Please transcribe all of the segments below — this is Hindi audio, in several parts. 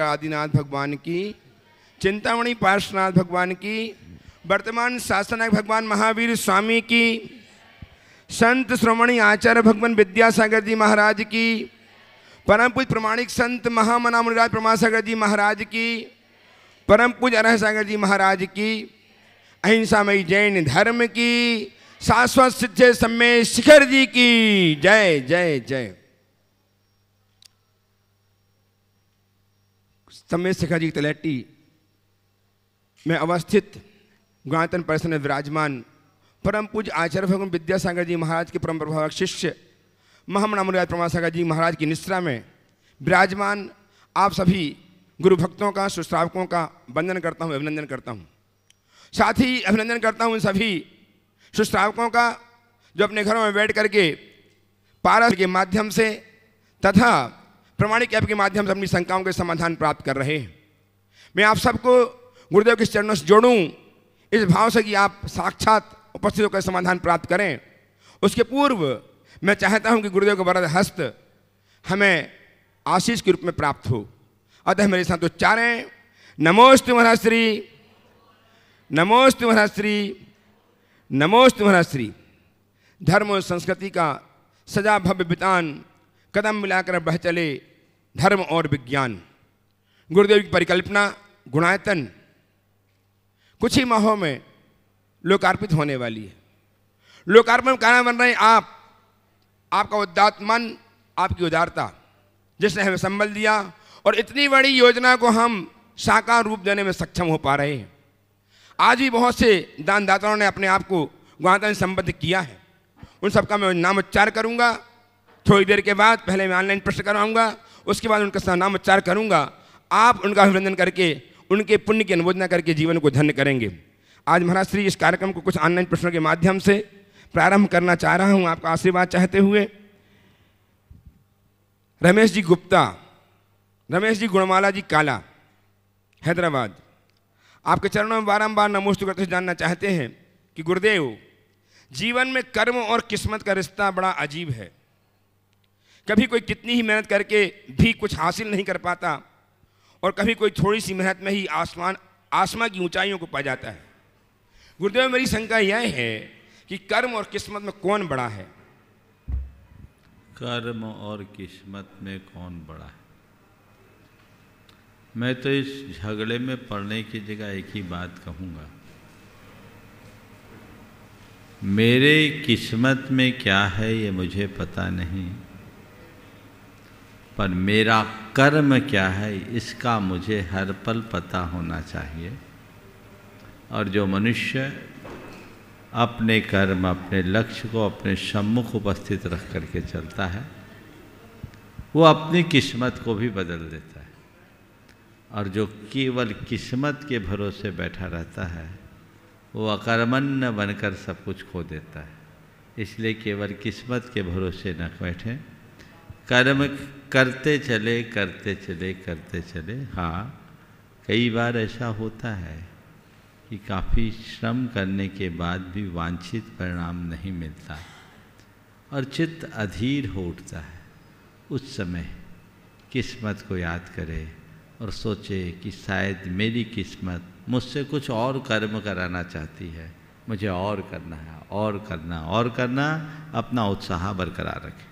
आदिनाथ भगवान की, चिंतामणि पार्श्वनाथ भगवान की, वर्तमान शासनायक भगवान महावीर स्वामी की, संत श्रोमणी आचार्य भगवान विद्यासागर जी महाराज की, परम पूज प्रमाणिक संत महामना मुनिराज प्रमासागर जी महाराज की, परम पूज अरह सागर जी महाराज की, अहिंसामयी जैन धर्म की, शाश्वत सिद्ध सम्मेद शिखर जी की जय जय जय। सम्मेद शिखर जी तलहटी में अवस्थित गुणायतन परिसर में विराजमान परम पूज आचार्य भगवान विद्यासागर जी महाराज के परम प्रभावक शिष्य महामना मुनिराज प्रमासागर जी महाराज की निश्रा में विराजमान आप सभी गुरु भक्तों का, सुश्रावकों का वंदन करता हूँ, अभिनंदन करता हूँ। साथ ही अभिनंदन करता हूँ उन सभी सुश्रावकों का जो अपने घरों में बैठ करके पारस के माध्यम से तथा प्रमाणिक ऐप के माध्यम से अपनी शंकाओं के समाधान प्राप्त कर रहे हैं। मैं आप सबको गुरुदेव के चरणों से जोड़ूं इस भाव से कि आप साक्षात उपस्थित होकर समाधान प्राप्त करें। उसके पूर्व मैं चाहता हूं कि गुरुदेव का वरद हस्त हमें आशीष के रूप में प्राप्त हो। अतः मेरे साथ उच्चारें, नमोस्तु महर्षि, नमोस्तु महर्षि, नमोस्तु महर्षि। धर्म और संस्कृति का सजा भव्य वितान कदम मिलाकर बह चले धर्म और विज्ञान। गुरुदेव की परिकल्पना गुणायतन कुछ ही माहों में लोकार्पित होने वाली है। लोकार्पण में कारण बन रहे हैं आपका उदात्त मन, आपकी उदारता जिसने हमें संबल दिया और इतनी बड़ी योजना को हम साकार रूप देने में सक्षम हो पा रहे हैं। आज भी बहुत से दानदाताओं ने अपने आप को गुणायतन से संबद्ध किया है। उन सबका मैं नाम उच्चार करूंगा थोड़ी देर के बाद। पहले मैं ऑनलाइन प्रश्न कराऊंगा, उसके बाद उनका नाम उच्चार करूंगा। आप उनका अभिनंदन करके उनके पुण्य की अनुमोदना करके जीवन को धन्य करेंगे। आज महाराज श्री इस कार्यक्रम को कुछ ऑनलाइन प्रश्नों के माध्यम से प्रारंभ करना चाह रहा हूं, आपका आशीर्वाद चाहते हुए। रमेश जी गुप्ता, रमेश जी गुणमाला जी काला, हैदराबाद, आपके चरणों में बारंबार नमोस्तु करते हुए जानना चाहते हैं कि गुरुदेव, जीवन में कर्म और किस्मत का रिश्ता बड़ा अजीब है। कभी कोई कितनी ही मेहनत करके भी कुछ हासिल नहीं कर पाता और कभी कोई थोड़ी सी मेहनत में ही आसमां की ऊंचाइयों को पा जाता है। गुरुदेव, मेरी शंका यह है कि कर्म और किस्मत में कौन बड़ा है? कर्म और किस्मत में कौन बड़ा है? मैं तो इस झगड़े में पड़ने की जगह एक ही बात कहूँगा, मेरे किस्मत में क्या है ये मुझे पता नहीं, पर मेरा कर्म क्या है इसका मुझे हर पल पता होना चाहिए। और जो मनुष्य अपने कर्म, अपने लक्ष्य को अपने सम्मुख उपस्थित रख करके चलता है, वो अपनी किस्मत को भी बदल देता है। और जो केवल किस्मत के भरोसे बैठा रहता है, वो अकर्मण्य बनकर सब कुछ खो देता है। इसलिए केवल किस्मत के भरोसे न बैठें, कर्म करते चले करते चले करते चले। हाँ, कई बार ऐसा होता है कि काफ़ी श्रम करने के बाद भी वांछित परिणाम नहीं मिलता और चित्त अधीर हो उठता है। उस समय किस्मत को याद करे और सोचे कि शायद मेरी किस्मत मुझसे कुछ और कर्म कराना चाहती है, मुझे और करना है, और करना और करना, अपना उत्साह बरकरार रखें।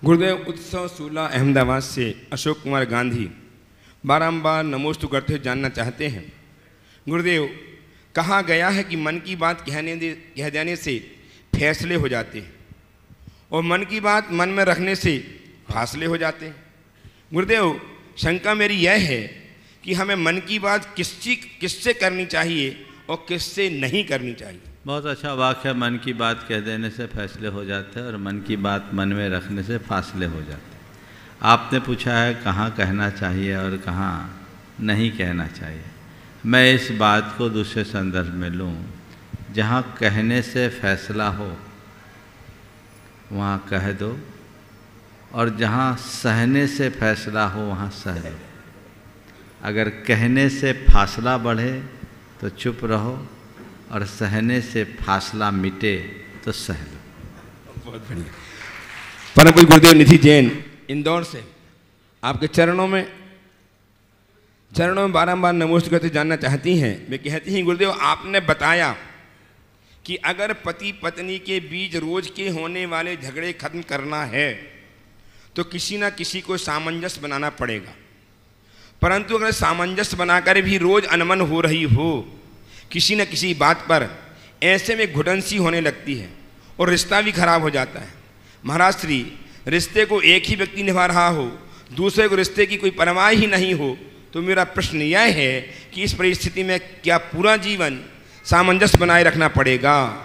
गुरुदेव उत्सव सूला अहमदाबाद से अशोक कुमार गांधी बारंबार नमोस्तु करते हुए जानना चाहते हैं, गुरुदेव, कहा गया है कि मन की बात कह देने से फैसले हो जाते हैं और मन की बात मन में रखने से फासले हो जाते हैं। गुरुदेव, शंका मेरी यह है कि हमें मन की बात किससे करनी चाहिए और किससे नहीं करनी चाहिए? बहुत अच्छा वाक्य है, मन की बात कह देने से फैसले हो जाते हैं और मन की बात मन में रखने से फासले हो जाते हैं। आपने पूछा है कहाँ कहना चाहिए और कहाँ नहीं कहना चाहिए। मैं इस बात को दूसरे संदर्भ में लूँ, जहाँ कहने से फैसला हो वहाँ कह दो, और जहाँ सहने से फैसला हो वहाँ सह लो। अगर कहने से फासला बढ़े तो चुप रहो, और सहने से फासला मिटे तो सह लो। बहुत बढ़िया। परम पूज्य गुरुदेव निधि जैन इंदौर से आपके चरणों में बारंबार नमोस्तु करते जानना चाहती हैं। वे कहती हैं, गुरुदेव आपने बताया कि अगर पति पत्नी के बीच रोज के होने वाले झगड़े खत्म करना है तो किसी ना किसी को सामंजस्य बनाना पड़ेगा, परंतु अगर सामंजस्य बनाकर भी रोज अनमन हो रही हो किसी न किसी बात पर, ऐसे में घुटन सी होने लगती है और रिश्ता भी खराब हो जाता है। महाराज श्री, रिश्ते को एक ही व्यक्ति निभा रहा हो, दूसरे को रिश्ते की कोई परवाह ही नहीं हो, तो मेरा प्रश्न यह है कि इस परिस्थिति में क्या पूरा जीवन सामंजस्य बनाए रखना पड़ेगा?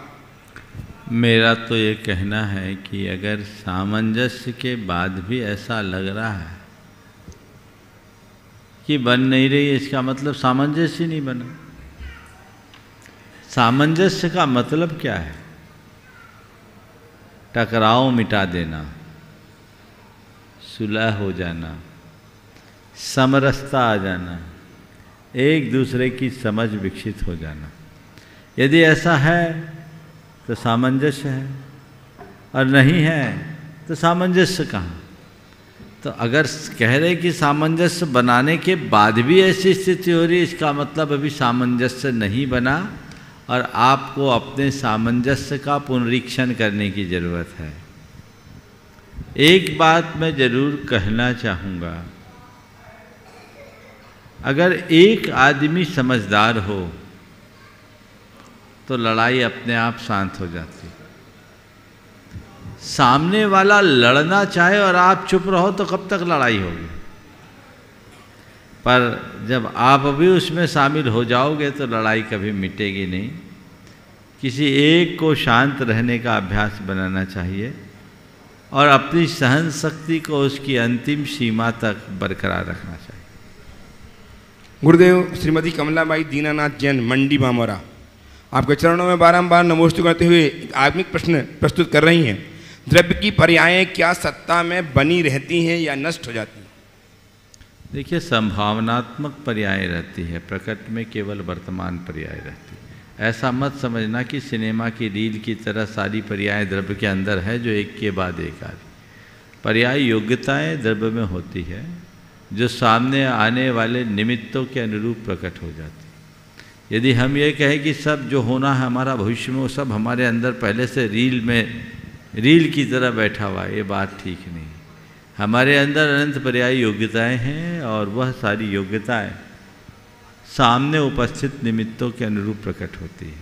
मेरा तो ये कहना है कि अगर सामंजस्य के बाद भी ऐसा लग रहा है कि बन नहीं रही, इसका मतलब सामंजस्य नहीं बना। सामंजस्य का मतलब क्या है? टकराव मिटा देना, सुलह हो जाना, समरसता आ जाना, एक दूसरे की समझ विकसित हो जाना। यदि ऐसा है तो सामंजस्य है, और नहीं है तो सामंजस्य कहाँ? तो अगर कह रहे कि सामंजस्य बनाने के बाद भी ऐसी स्थिति हो रही है, इसका मतलब अभी सामंजस्य नहीं बना और आपको अपने सामंजस्य का पुनरीक्षण करने की ज़रूरत है। एक बात मैं ज़रूर कहना चाहूँगा, अगर एक आदमी समझदार हो तो लड़ाई अपने आप शांत हो जाती। सामने वाला लड़ना चाहे और आप चुप रहो तो कब तक लड़ाई होगी? पर जब आप भी उसमें शामिल हो जाओगे तो लड़ाई कभी मिटेगी नहीं। किसी एक को शांत रहने का अभ्यास बनाना चाहिए और अपनी सहन शक्ति को उसकी अंतिम सीमा तक बरकरार रखना चाहिए। गुरुदेव श्रीमती कमलाबाई दीनानाथ जैन मंडी बामोरा आपके चरणों में बारंबार नमोस्तु करते हुए एक आत्मिक प्रश्न प्रस्तुत कर रही हैं। द्रव्य की पर्यायें क्या सत्ता में बनी रहती हैं या नष्ट हो जाती हैं? देखिए, संभावनात्मक पर्याय रहती है, प्रकट में केवल वर्तमान पर्याय रहती है। ऐसा मत समझना कि सिनेमा की रील की तरह सारी पर्याय द्रव्य के अंदर है जो एक के बाद एक आ रही। पर्याय योग्यताएं द्रव्य में होती है जो सामने आने वाले निमित्तों के अनुरूप प्रकट हो जाती है। यदि हम ये कहें कि सब जो होना है हमारा भविष्य में वो सब हमारे अंदर पहले से रील की तरह बैठा हुआ है, ये बात ठीक नहीं। हमारे अंदर अनंत पर्यायी योग्यताएं हैं और वह सारी योग्यताएं सामने उपस्थित निमित्तों के अनुरूप प्रकट होती है।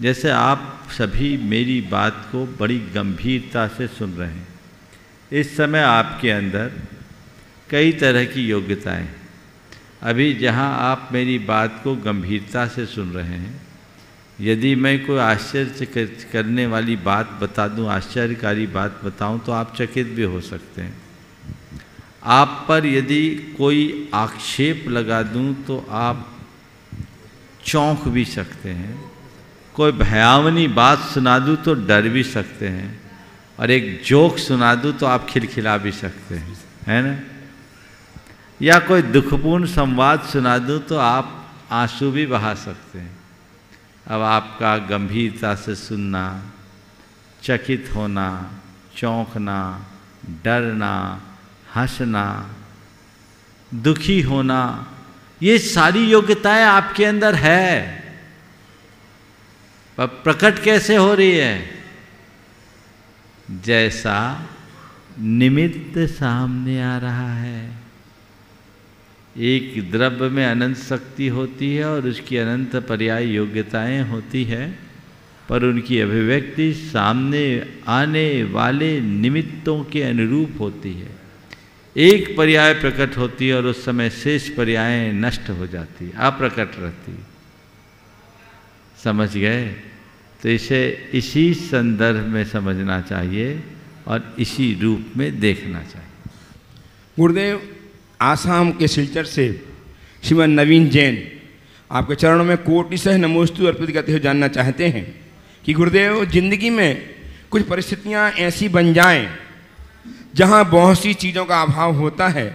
जैसे आप सभी मेरी बात को बड़ी गंभीरता से सुन रहे हैं, इस समय आपके अंदर कई तरह की योग्यताएं हैं। अभी जहां आप मेरी बात को गंभीरता से सुन रहे हैं, यदि मैं कोई आश्चर्य करने वाली बात बता दूं, आश्चर्यकारी बात बताऊं, तो आप चकित भी हो सकते हैं। आप पर यदि कोई आक्षेप लगा दूं तो आप चौंक भी सकते हैं। कोई भयावनी बात सुना दूं तो डर भी सकते हैं, और एक जोक सुना दूं तो आप खिलखिला भी सकते हैं, है ना? या कोई दुखपूर्ण संवाद सुना दूं तो आप आंसू भी बहा सकते हैं। अब आपका गंभीरता से सुनना, चकित होना, चौंकना, डरना, हंसना, दुखी होना, ये सारी योग्यताएं आपके अंदर है। पर प्रकट कैसे हो रही है? जैसा निमित्त सामने आ रहा है। एक द्रव्य में अनंत शक्ति होती है और उसकी अनंत पर्याय योग्यताएं होती है, पर उनकी अभिव्यक्ति सामने आने वाले निमित्तों के अनुरूप होती है। एक पर्याय प्रकट होती है और उस समय शेष पर्यायें नष्ट हो जाती, अप्रकट रहती। समझ गए? तो इसे इसी संदर्भ में समझना चाहिए और इसी रूप में देखना चाहिए। गुरुदेव आसाम के सिलचर से श्रीमान नवीन जैन आपके चरणों में कोटिशः नमोस्तु अर्पित करते हुए जानना चाहते हैं कि गुरुदेव, जिंदगी में कुछ परिस्थितियां ऐसी बन जाएं जहां बहुत सी चीज़ों का अभाव होता है,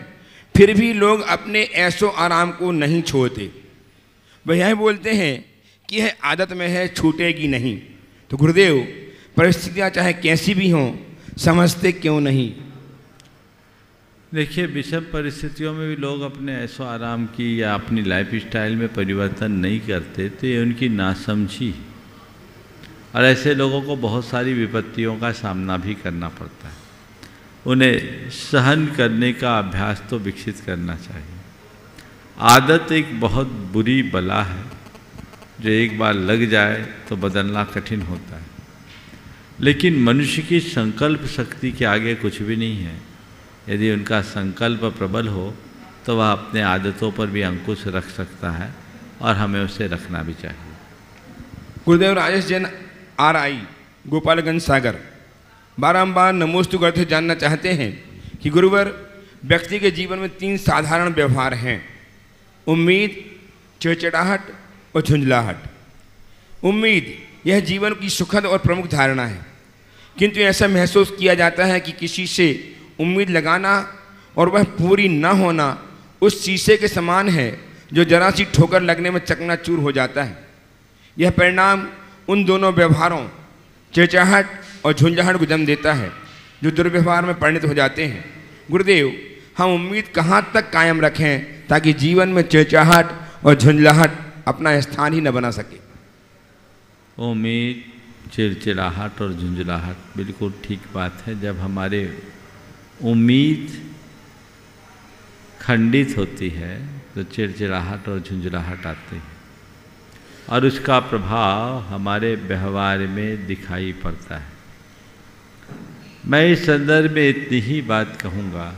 फिर भी लोग अपने ऐशो आराम को नहीं छोड़ते। वह यह बोलते हैं कि यह आदत में है, छूटेगी नहीं। तो गुरुदेव, परिस्थितियां चाहे कैसी भी हों समझते क्यों नहीं? देखिए, विषम परिस्थितियों में भी लोग अपने ऐशो आराम की या अपनी लाइफ स्टाइल में परिवर्तन नहीं करते, तो ये उनकी नासमझी। और ऐसे लोगों को बहुत सारी विपत्तियों का सामना भी करना पड़ता है। उन्हें सहन करने का अभ्यास तो विकसित करना चाहिए। आदत एक बहुत बुरी बला है, जो एक बार लग जाए तो बदलना कठिन होता है। लेकिन मनुष्य की संकल्प शक्ति के आगे कुछ भी नहीं है। यदि उनका संकल्प प्रबल हो तो वह अपने आदतों पर भी अंकुश रख सकता है, और हमें उसे रखना भी चाहिए। गुरुदेव राजेश जैन RI गोपालगंज सागर बारंबार नमोस्तु करते जानना चाहते हैं कि गुरुवर, व्यक्ति के जीवन में 3 साधारण व्यवहार हैं: उम्मीद, चिड़चिड़ाहट और झुंझलाहट। उम्मीद यह जीवन की सुखद और प्रमुख धारणा है, किंतु ऐसा महसूस किया जाता है कि किसी से उम्मीद लगाना और वह पूरी न होना उस शीशे के समान है जो जरा सी ठोकर लगने में चकनाचूर हो जाता है। यह परिणाम उन दोनों व्यवहारों चिड़चिड़ाहट और झुंझलाहट को जन्म देता है, जो दुर्व्यवहार में परिणत हो जाते हैं। गुरुदेव, हम उम्मीद कहाँ तक कायम रखें ताकि जीवन में चिड़चिड़ाहट और झुंझलाहट अपना स्थान ही न बना सके? उम्मीद, चिड़चिड़ाहट और झुंझलाहट बिल्कुल ठीक बात है। जब हमारे उम्मीद खंडित होती है तो चिड़चिड़ाहट और झुंझलाहट आती है, और उसका प्रभाव हमारे व्यवहार में दिखाई पड़ता है। मैं इस संदर्भ में इतनी ही बात कहूँगा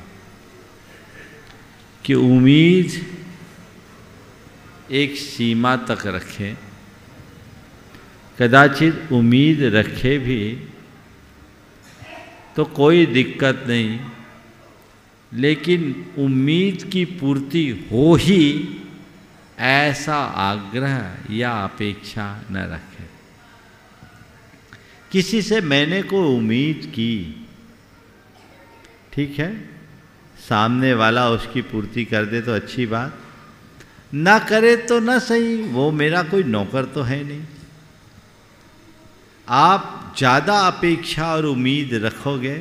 कि उम्मीद एक सीमा तक रखें। कदाचित उम्मीद रखे भी तो कोई दिक्कत नहीं, लेकिन उम्मीद की पूर्ति हो ही ऐसा आग्रह या अपेक्षा न रखें। किसी से मैंने कोई उम्मीद की, ठीक है, सामने वाला उसकी पूर्ति कर दे तो अच्छी बात, ना करे तो ना सही, वो मेरा कोई नौकर तो है नहीं। आप ज़्यादा अपेक्षा और उम्मीद रखोगे,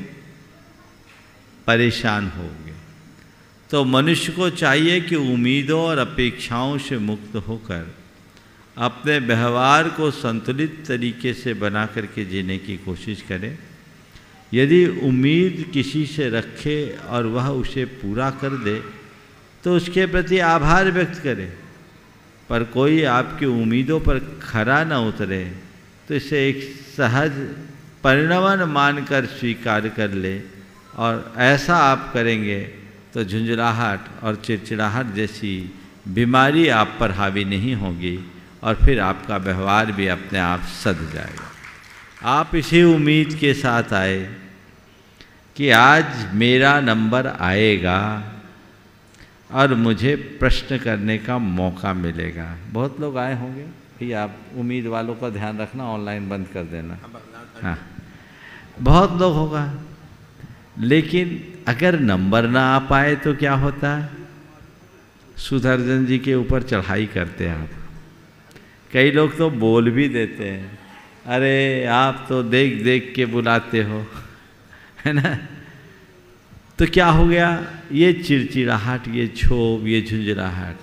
परेशान होगे। तो मनुष्य को चाहिए कि उम्मीदों और अपेक्षाओं से मुक्त होकर अपने व्यवहार को संतुलित तरीके से बना करके जीने की कोशिश करें। यदि उम्मीद किसी से रखे और वह उसे पूरा कर दे तो उसके प्रति आभार व्यक्त करें, पर कोई आपकी उम्मीदों पर खरा न उतरे तो इसे एक सहज परिणमन मानकर स्वीकार कर ले। और ऐसा आप करेंगे तो झुंझलाहट और चिड़चिड़ाहट जैसी बीमारी आप पर हावी नहीं होगी, और फिर आपका व्यवहार भी अपने आप सध जाएगा। आप इसी उम्मीद के साथ आए कि आज मेरा नंबर आएगा और मुझे प्रश्न करने का मौका मिलेगा। बहुत लोग आए होंगे, भैया आप उम्मीद वालों का ध्यान रखना, ऑनलाइन बंद कर देना। हाँ, बहुत लोग होगा। लेकिन अगर नंबर ना आ पाए तो क्या होता है? सुदर्शन जी के ऊपर चढ़ाई करते हैं आप। कई लोग तो बोल भी देते हैं, अरे आप तो देख देख के बुलाते हो, है ना। तो क्या हो गया? ये चिड़चिड़ाहट, ये क्षोभ, ये झुंझलाहट।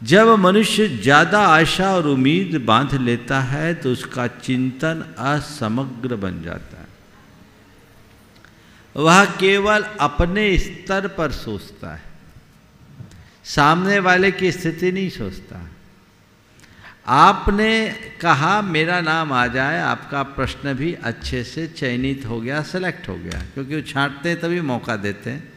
जब मनुष्य ज़्यादा आशा और उम्मीद बांध लेता है तो उसका चिंतन असमग्र बन जाता है। वह केवल अपने स्तर पर सोचता है, सामने वाले की स्थिति नहीं सोचता। आपने कहा मेरा नाम आ जाए, आपका प्रश्न भी अच्छे से चयनित हो गया, सेलेक्ट हो गया, क्योंकि वो छांटते हैं तभी मौका देते हैं।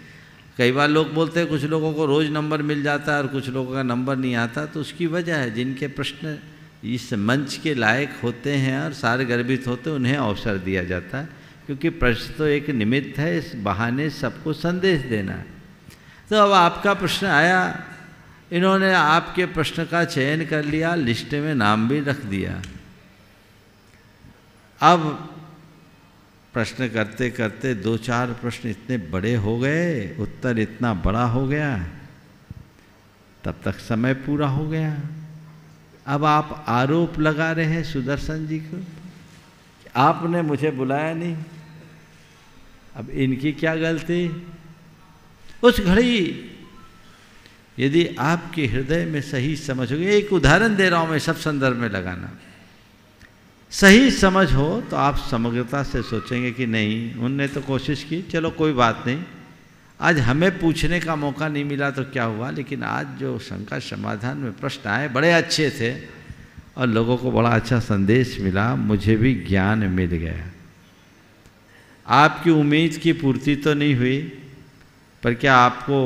कई बार लोग बोलते हैं कुछ लोगों को रोज़ नंबर मिल जाता है और कुछ लोगों का नंबर नहीं आता, तो उसकी वजह है जिनके प्रश्न इस मंच के लायक होते हैं और सारे गर्भित होते हैं, उन्हें अवसर दिया जाता है, क्योंकि प्रश्न तो एक निमित्त है, इस बहाने सबको संदेश देना है। तो अब आपका प्रश्न आया, इन्होंने आपके प्रश्न का चयन कर लिया, लिस्ट में नाम भी रख दिया। अब प्रश्न करते करते 2-4 प्रश्न इतने बड़े हो गए, उत्तर इतना बड़ा हो गया, तब तक समय पूरा हो गया। अब आप आरोप लगा रहे हैं सुदर्शन जी को, आपने मुझे बुलाया नहीं। अब इनकी क्या गलती? उस घड़ी यदि आपके हृदय में सही समझ होगी, एक उदाहरण दे रहा हूं मैं, सब संदर्भ में लगाना, सही समझ हो तो आप समग्रता से सोचेंगे कि नहीं, उनने तो कोशिश की, चलो कोई बात नहीं, आज हमें पूछने का मौका नहीं मिला तो क्या हुआ, लेकिन आज जो शंका समाधान में प्रश्न आए बड़े अच्छे थे और लोगों को बड़ा अच्छा संदेश मिला, मुझे भी ज्ञान मिल गया। आपकी उम्मीद की पूर्ति तो नहीं हुई, पर क्या आपको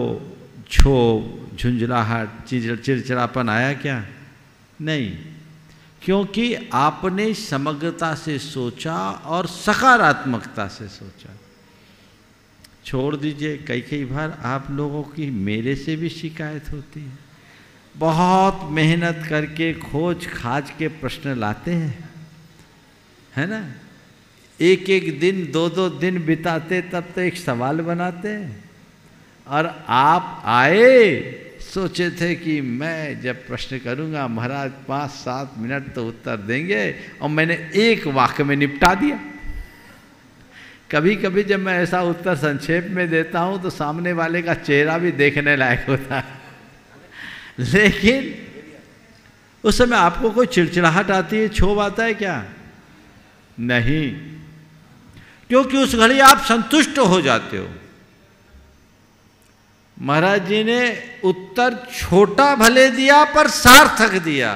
क्षोभ, झुंझलाहट, चिड़चिड़ापन आया क्या? नहीं, क्योंकि आपने समग्रता से सोचा और सकारात्मकता से सोचा। छोड़ दीजिए, कई बार आप लोगों की मेरे से भी शिकायत होती है, बहुत मेहनत करके खोज खाज के प्रश्न लाते हैं, है ना, एक एक दिन 2-2 दिन बिताते तब तो एक सवाल बनाते हैं, और आप आए सोचे थे कि मैं जब प्रश्न करूंगा महाराज 5-7 मिनट तो उत्तर देंगे, और मैंने एक वाक्य में निपटा दिया। कभी कभी जब मैं ऐसा उत्तर संक्षेप में देता हूं तो सामने वाले का चेहरा भी देखने लायक होता है, लेकिन उस समय आपको कोई चिड़चिड़ाहट आती है, क्षोभ आता है क्या? नहीं, क्योंकि उस घड़ी आप संतुष्ट हो जाते हो। महाराज जी ने उत्तर छोटा भले दिया पर सार्थक दिया।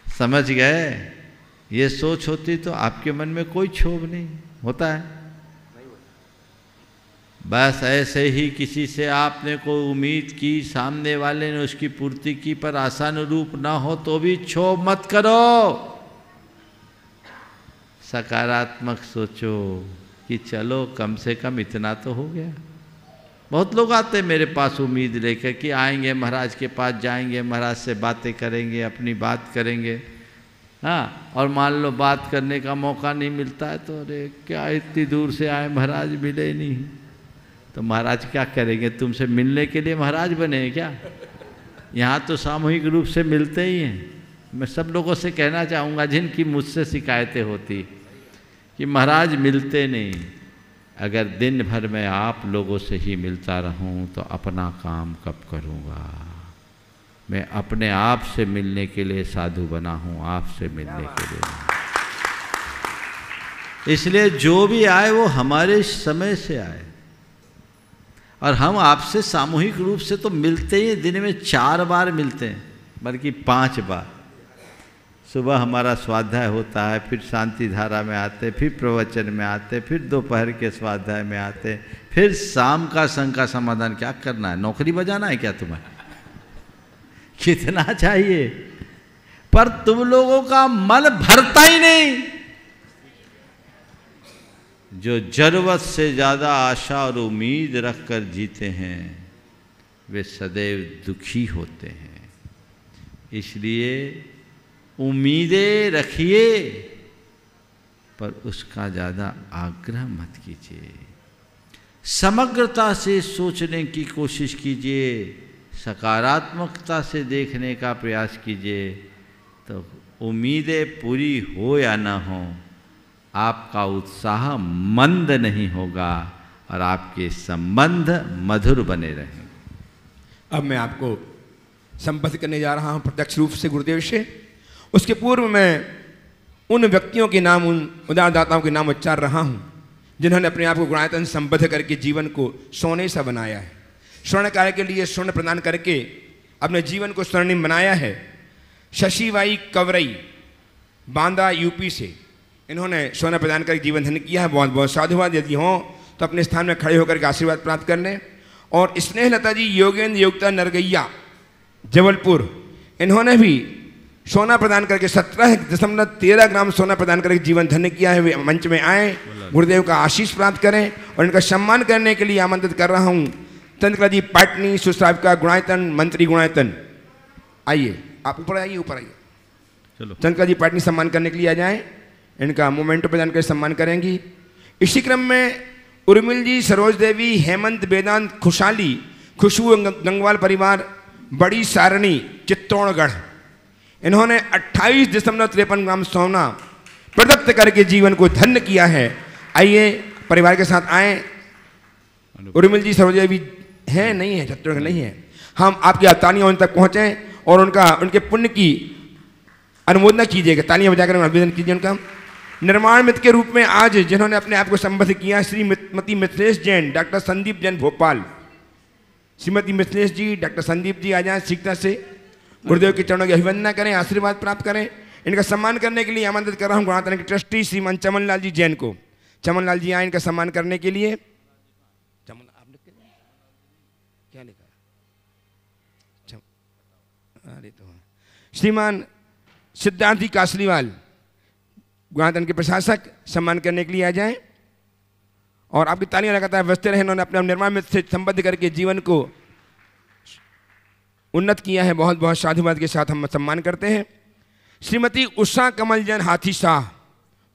समझ गए? ये सोच होती तो आपके मन में कोई क्षोभ नहीं होता है। बस ऐसे ही किसी से आपने कोई उम्मीद की, सामने वाले ने उसकी पूर्ति की पर आशानुरूप ना हो तो भी क्षोभ मत करो, सकारात्मक सोचो कि चलो कम से कम इतना तो हो गया। बहुत लोग आते हैं मेरे पास उम्मीद लेकर कि आएंगे महाराज के पास, जाएंगे महाराज से बातें करेंगे, अपनी बात करेंगे, हाँ, और मान लो बात करने का मौका नहीं मिलता है तो अरे क्या इतनी दूर से आए, महाराज मिले नहीं, तो महाराज क्या करेंगे? तुमसे मिलने के लिए महाराज बने हैं क्या? यहाँ तो सामूहिक रूप से मिलते ही हैं। मैं सब लोगों से कहना चाहूँगा जिनकी मुझसे शिकायतें होती कि महाराज मिलते नहीं, अगर दिन भर मैं आप लोगों से ही मिलता रहूं तो अपना काम कब करूंगा? मैं अपने आप से मिलने के लिए साधु बना हूं, आपसे मिलने के लिए नहीं। इसलिए जो भी आए वो हमारे समय से आए, और हम आपसे सामूहिक रूप से तो मिलते ही, दिन में 4 बार मिलते हैं, बल्कि 5 बार। सुबह हमारा स्वाध्याय होता है, फिर शांति धारा में आते, फिर प्रवचन में आते, फिर दोपहर के स्वाध्याय में आते, फिर शाम का शंका समाधान। क्या करना है? नौकरी बजाना है क्या तुम्हें? कितना चाहिए? पर तुम लोगों का मन भरता ही नहीं। जो जरूरत से ज़्यादा आशा और उम्मीद रखकर जीते हैं वे सदैव दुखी होते हैं। इसलिए उम्मीदें रखिए पर उसका ज़्यादा आग्रह मत कीजिए। समग्रता से सोचने की कोशिश कीजिए, सकारात्मकता से देखने का प्रयास कीजिए, तो उम्मीदें पूरी हो या ना हो, आपका उत्साह मंद नहीं होगा और आपके संबंध मधुर बने रहेंगे। अब मैं आपको संबोधित करने जा रहा हूं प्रत्यक्ष रूप से गुरुदेव से। उसके पूर्व मैं उन व्यक्तियों के नाम, उन उदारदाताओं के नाम उच्चार रहा हूं जिन्होंने अपने आप को गुणायतन संबद्ध करके जीवन को सोने सा बनाया है, स्वर्ण कार्य के लिए स्वर्ण प्रदान करके अपने जीवन को स्वर्णिम बनाया है। शशिबाई कवरई, बांदा यूपी से, इन्होंने स्वर्ण प्रदान कर जीवन धन्य किया है। बहुत बहुत साधुवाद। यदि हों तो अपने स्थान में खड़े होकर के आशीर्वाद प्राप्त कर लें। और स्नेहलता जी योगेंद्र योगता नरगैया जबलपुर, इन्होंने भी सोना प्रदान करके 17.13 ग्राम सोना प्रदान करके जीवन धन्य किया है। वे मंच में आए, गुरुदेव का आशीष प्राप्त करें और इनका सम्मान करने के लिए आमंत्रित कर रहा हूँ चंद्रकला जी पाटनी, सुसाहिब का गुणायतन मंत्री गुणायतन। आइए, आप ऊपर आइए, ऊपर आइए। चलो, चंद्रकला जी पाटनी सम्मान करने के लिए आ जाएं। इनका मोमेंटो प्रदान कर सम्मान करेंगी। इसी क्रम में उर्मिल जी, सरोज देवी, हेमंत, वेदांत, खुशहाली, खुशबू गंगवाल परिवार, बड़ी सारणी, चित्तौड़गढ़, इन्होंने 28.53 ग्राम सोना प्रदत्त करके जीवन को धन्य किया है। आइए परिवार के साथ आए। उर्मिल जी सरोजा भी हैं, नहीं है, छत्तीसगढ़ नहीं है। हम आपकी तालियां उन तक पहुंचे और उनके पुण्य की अनुमोदना कीजिएगा। तालियां बजाकर अभिनंदन कीजिए उनका। निर्माण मित्र के रूप में आज जिन्होंने अपने आप को संबद्ध किया, श्रीमती मिथिलेश जैन, डॉक्टर संदीप जैन भोपाल। श्रीमती मिथिलेश जी, डॉक्टर संदीप जी आ जाए शीघ्रता से। गुरुदेव के चरणों की अभिवंदना करें, आशीर्वाद प्राप्त करें। इनका सम्मान करने के लिए आमंत्रित कर रहा हूँ गुणातन के ट्रस्टी श्रीमान चमन लाल जी जैन को। चमन लाल जी आए इनका सम्मान करने के लिए। चमन, आपने क्या लिखा? अरे तो श्रीमान सिद्धार्थी कासलीवाल गुणातन के प्रशासक सम्मान करने के लिए आ जाएं और आपकी तालियां लगातार बजते रहे। उन्होंने अपने निर्माण मित्र से संबद्ध करके जीवन को उन्नत किया है। बहुत बहुत साधुवाद के साथ हम सम्मान करते हैं। श्रीमती उषा कमल जैन हाथी शाह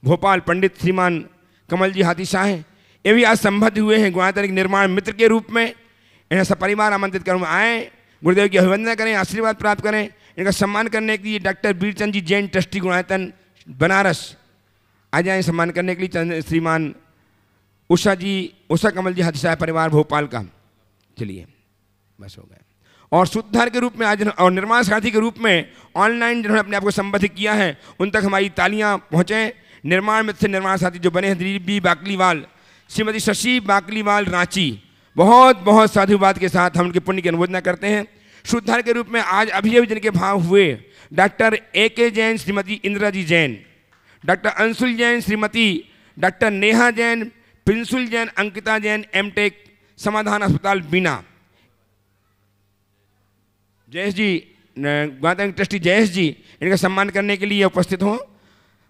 भोपाल, पंडित श्रीमान कमल जी हाथी शाह हैं, ये भी आज संबद्ध हुए हैं गुणातन के निर्माण मित्र के रूप में। इन्हें सपरिवार आमंत्रित करूँ, आए, गुरुदेव की अभिवंदना करें, आशीर्वाद प्राप्त करें। इनका सम्मान करने के लिए डॉक्टर बीरचंद जी जैन, ट्रस्टी गुणातन बनारस आ जाएँ सम्मान करने के लिए। श्रीमान उषा कमल जी हाथी शाह परिवार भोपाल का। चलिए बस हो गए। और सूत्रधार के रूप में आज और निर्माण सारथी के रूप में ऑनलाइन जिन्होंने अपने आप को संबद्ध किया है उन तक हमारी तालियां पहुँचे। निर्माण मित्र से निर्माण साथी जो बने हैं, दिलीप बी बाकलीवाल, श्रीमती शशि बाकलीवाल रांची, बहुत बहुत साधुवाद के साथ हम उनके पुण्य की अनुमोदना करते हैं। सूत्रधार के रूप में आज अभी अभी जिनके भाव हुए doctor AK Jain, Shrimati Indira ji Jain, doctor Anshul Jain, Shrimati doctor Neha Jain, Prinsul Jain, Ankita Jain, MTech Samadhan अस्पताल बीना। जयेश जी, गुणातन ट्रस्टी जयेश जी, इनका सम्मान करने के लिए उपस्थित हों।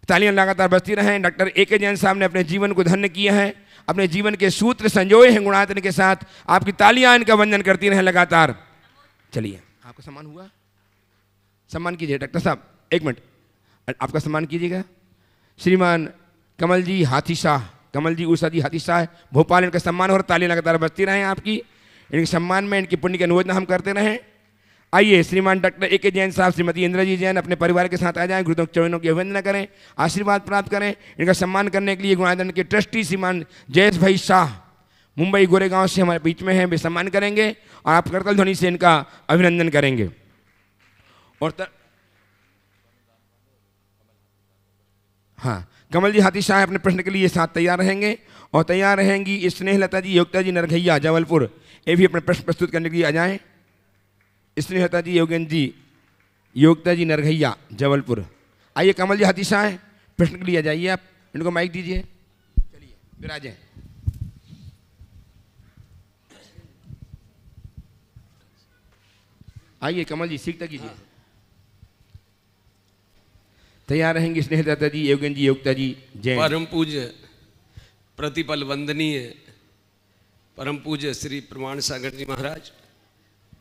तालियां लगातार बजती रहें। डॉक्टर AK जैन साहब ने अपने जीवन को धन्य किया है, अपने जीवन के सूत्र संजोए हैं गुणातन के साथ। आपकी तालियां इनका वंदन करती रहें लगातार। चलिए, आपका सम्मान हुआ, सम्मान कीजिए डॉक्टर साहब, एक मिनट आपका सम्मान कीजिएगा। श्रीमान कमल जी हाथी शाह, कमल जी उषा जी हाथी शाह भोपाल, इनका सम्मान और तालियां लगातार बजती रहें आपकी। इनके सम्मान में इनकी पुण्य की अनुमोदना हम करते रहें। आइए श्रीमान डॉक्टर AK जैन साहब, श्रीमती इंदिरा जी जैन अपने परिवार के साथ आ जाएं, गुरुदेव के चरणों की अभिवंदना करें, आशीर्वाद प्राप्त करें। इनका सम्मान करने के लिए गुणातन के ट्रस्टी श्रीमान जयेश भाई शाह मुंबई गोरेगांव से हमारे बीच में हैं, वे सम्मान करेंगे और आप करतल ध्वनि से इनका अभिनंदन करेंगे। और हाँ, कमल जी हाथी शाह अपने प्रश्न के लिए साथ तैयार रहेंगे और तैयार रहेंगी स्नेहलता जी योगिता जी नरघैया जबलपुर, ये भी अपने प्रश्न प्रस्तुत करने के लिए आ जाएं। स्नेहलता जी योगेंद्र जी योगिता जी नरघैया जबलपुर। आइए कमल जी हाथी शाह प्रश्न के लिए आ जाइए, आप इनको माइक दीजिए। चलिए विराजें। आइए कमल जी सीखता कीजिए। तैयार रहेंगे स्नेहलता जी योगेंद्र जी योगिता जी जैन। परम पूज्य प्रतिपल वंदनीय परम पूज्य श्री प्रमाण सागर जी महाराज,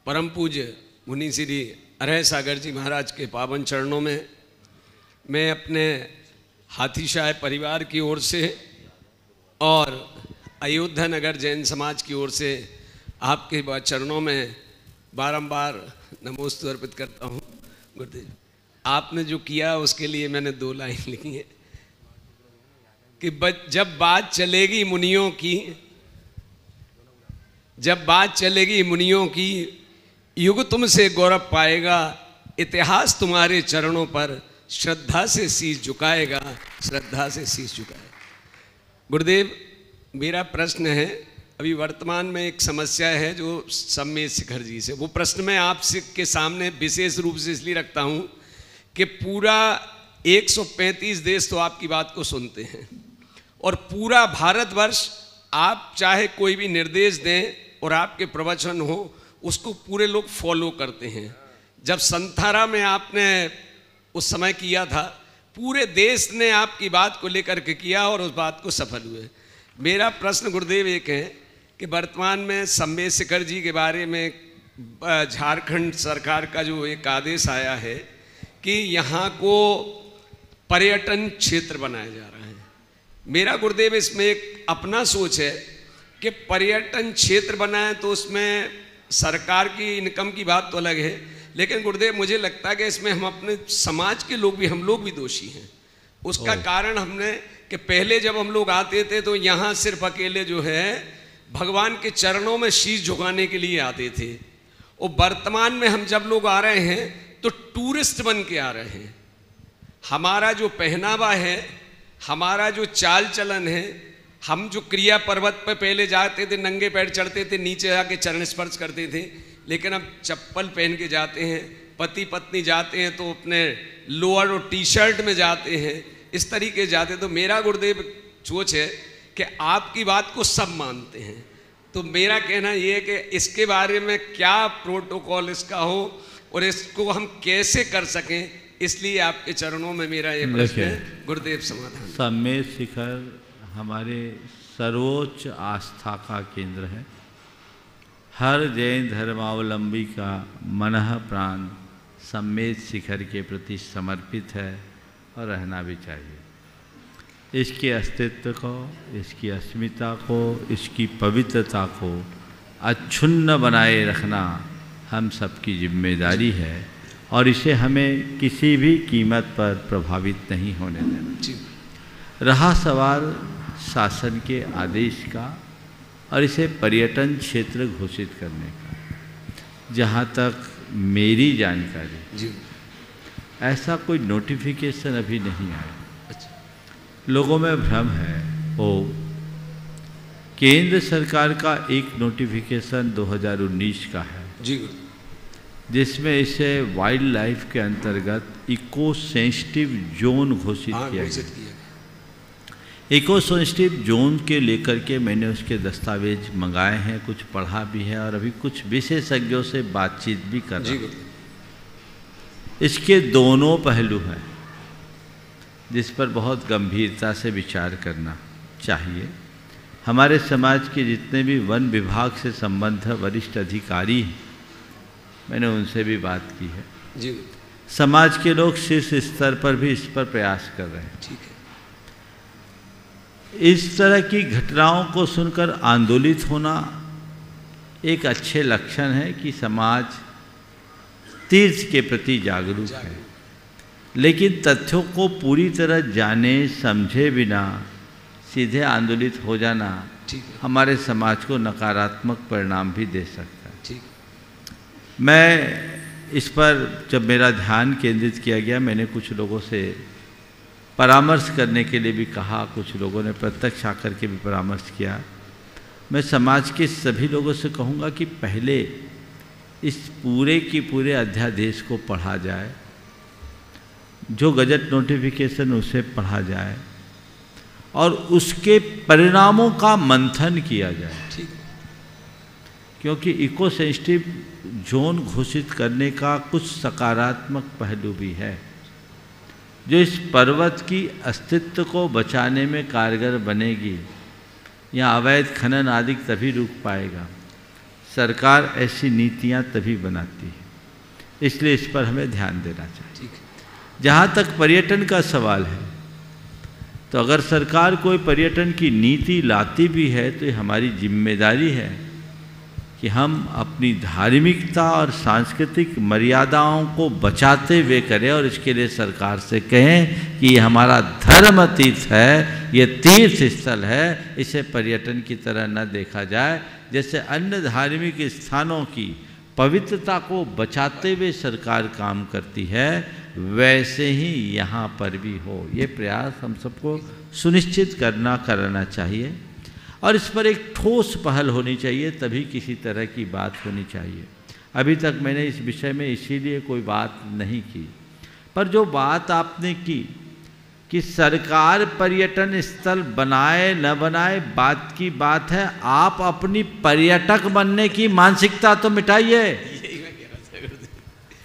परम पूज्य मुनि श्री अरह सागर जी महाराज के पावन चरणों में मैं अपने हाथी शाह परिवार की ओर से और अयोध्या नगर जैन समाज की ओर से आपके चरणों में बारंबार नमोस्तु अर्पित करता हूँ। गुरुदेव, आपने जो किया उसके लिए मैंने 2 लाइन लिखी है कि जब बात चलेगी मुनियों की, जब बात चलेगी मुनियों की, युग तुमसे गौरव पाएगा, इतिहास तुम्हारे चरणों पर श्रद्धा से शीश झुकाएगा, श्रद्धा से शीश झुकाएगा। गुरुदेव, मेरा प्रश्न है, अभी वर्तमान में एक समस्या है जो सम्मेद शिखर जी से, वो प्रश्न मैं आपसे के सामने विशेष रूप से इसलिए रखता हूँ कि पूरा 135 देश तो आपकी बात को सुनते हैं और पूरा भारतवर्ष आप चाहे कोई भी निर्देश दें और आपके प्रवचन हो उसको पूरे लोग फॉलो करते हैं। जब संथारा में आपने उस समय किया था, पूरे देश ने आपकी बात को लेकर के किया और उस बात को सफल हुए। मेरा प्रश्न गुरुदेव एक है कि वर्तमान में सम्मेद शिखर जी के बारे में झारखंड सरकार का जो एक आदेश आया है कि यहाँ को पर्यटन क्षेत्र बनाया जा रहा है। मेरा गुरुदेव इसमें एक अपना सोच है कि पर्यटन क्षेत्र बनाए तो उसमें सरकार की इनकम की बात तो अलग है, लेकिन गुरुदेव मुझे लगता है कि इसमें हम अपने समाज के लोग भी, हम लोग भी दोषी हैं। उसका कारण हमने कि पहले जब हम लोग आते थे तो यहाँ सिर्फ अकेले जो है भगवान के चरणों में शीश झुकाने के लिए आते थे, और वर्तमान में हम जब लोग आ रहे हैं तो टूरिस्ट बन के आ रहे हैं। हमारा जो पहनावा है, हमारा जो चाल चलन है, हम जो क्रिया पर्वत पर पहले जाते थे नंगे पैर चढ़ते थे, नीचे आके चरण स्पर्श करते थे, लेकिन अब चप्पल पहन के जाते हैं। पति पत्नी जाते हैं तो अपने लोअर और टी शर्ट में जाते हैं, इस तरीके जाते। तो मेरा गुरुदेव सोच है कि आपकी बात को सब मानते हैं, तो मेरा कहना ये है कि इसके बारे में क्या प्रोटोकॉल इसका हो और इसको हम कैसे कर सकें, इसलिए आपके चरणों में मेरा ये प्रश्न है गुरुदेव, समाधान। सम्मेद शिखर हमारे सर्वोच्च आस्था का केंद्र है। हर जैन धर्मावलंबी का मनः प्राण सम्मेद शिखर के प्रति समर्पित है और रहना भी चाहिए। इसके अस्तित्व को, इसकी अस्मिता को, इसकी पवित्रता को अक्षुण्ण बनाए रखना हम सबकी जिम्मेदारी है और इसे हमें किसी भी कीमत पर प्रभावित नहीं होने देना। रहा सवाल शासन के आदेश का और इसे पर्यटन क्षेत्र घोषित करने का, जहाँ तक मेरी जानकारी जी ऐसा कोई नोटिफिकेशन अभी नहीं आया। लोगों में भ्रम है। वो केंद्र सरकार का एक नोटिफिकेशन 2019 का है जी, जिसमें इसे वाइल्ड लाइफ के अंतर्गत इको सेंसिटिव जोन घोषित किया गया। इको सेंसिटिव जोन के लेकर के मैंने उसके दस्तावेज मंगाए हैं, कुछ पढ़ा भी है और अभी कुछ विशेषज्ञों से बातचीत भी कर रहा हूं। इसके दोनों पहलू हैं जिस पर बहुत गंभीरता से विचार करना चाहिए। हमारे समाज के जितने भी वन विभाग से संबंध वरिष्ठ अधिकारी हैं, मैंने उनसे भी बात की है जी। समाज के लोग शीर्ष स्तर पर भी इस पर प्रयास कर रहे हैं। ठीक है। इस तरह की घटनाओं को सुनकर आंदोलित होना एक अच्छे लक्षण है कि समाज तीर्थ के प्रति जागरूक है, लेकिन तथ्यों को पूरी तरह जाने समझे बिना सीधे आंदोलित हो जाना हमारे समाज को नकारात्मक परिणाम भी दे सकता है। ठीक। मैं इस पर जब मेरा ध्यान केंद्रित किया गया, मैंने कुछ लोगों से परामर्श करने के लिए भी कहा, कुछ लोगों ने प्रत्यक्ष आकर के भी परामर्श किया। मैं समाज के सभी लोगों से कहूँगा कि पहले इस पूरे की पूरे अध्यादेश को पढ़ा जाए, जो गजट नोटिफिकेशन उसे पढ़ा जाए और उसके परिणामों का मंथन किया जाए। ठीक। क्योंकि इको सेंसिटिव जोन घोषित करने का कुछ सकारात्मक पहलू भी है जो इस पर्वत की अस्तित्व को बचाने में कारगर बनेगी। यहाँ अवैध खनन आदि तभी रुक पाएगा, सरकार ऐसी नीतियाँ तभी बनाती है, इसलिए इस पर हमें ध्यान देना चाहिए। ठीक। जहाँ तक पर्यटन का सवाल है, तो अगर सरकार कोई पर्यटन की नीति लाती भी है तो ये हमारी जिम्मेदारी है कि हम अपनी धार्मिकता और सांस्कृतिक मर्यादाओं को बचाते हुए करें और इसके लिए सरकार से कहें कि ये हमारा धर्म तीर्थ है, ये तीर्थ स्थल है, इसे पर्यटन की तरह न देखा जाए। जैसे अन्य धार्मिक स्थानों की पवित्रता को बचाते हुए सरकार काम करती है, वैसे ही यहाँ पर भी हो। ये प्रयास हम सबको सुनिश्चित कराना चाहिए और इस पर एक ठोस पहल होनी चाहिए, तभी किसी तरह की बात होनी चाहिए। अभी तक मैंने इस विषय में इसीलिए कोई बात नहीं की, पर जो बात आपने की कि सरकार पर्यटन स्थल बनाए न बनाए बात की बात है, आप अपनी पर्यटक बनने की मानसिकता तो मिटाइए।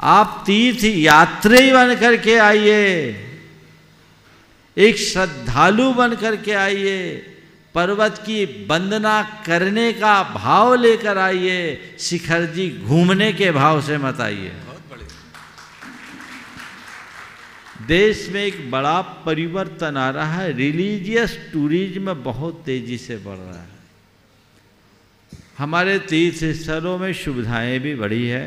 आप तीर्थ यात्री बन करके आइए, एक श्रद्धालु बन करके आइए, पर्वत की वंदना करने का भाव लेकर आइए, शिखर जी घूमने के भाव से मत आइए। देश में एक बड़ा परिवर्तन आ रहा है, रिलीजियस टूरिज्म बहुत तेजी से बढ़ रहा है। हमारे तीर्थ स्थलों में सुविधाएं भी बढ़ी है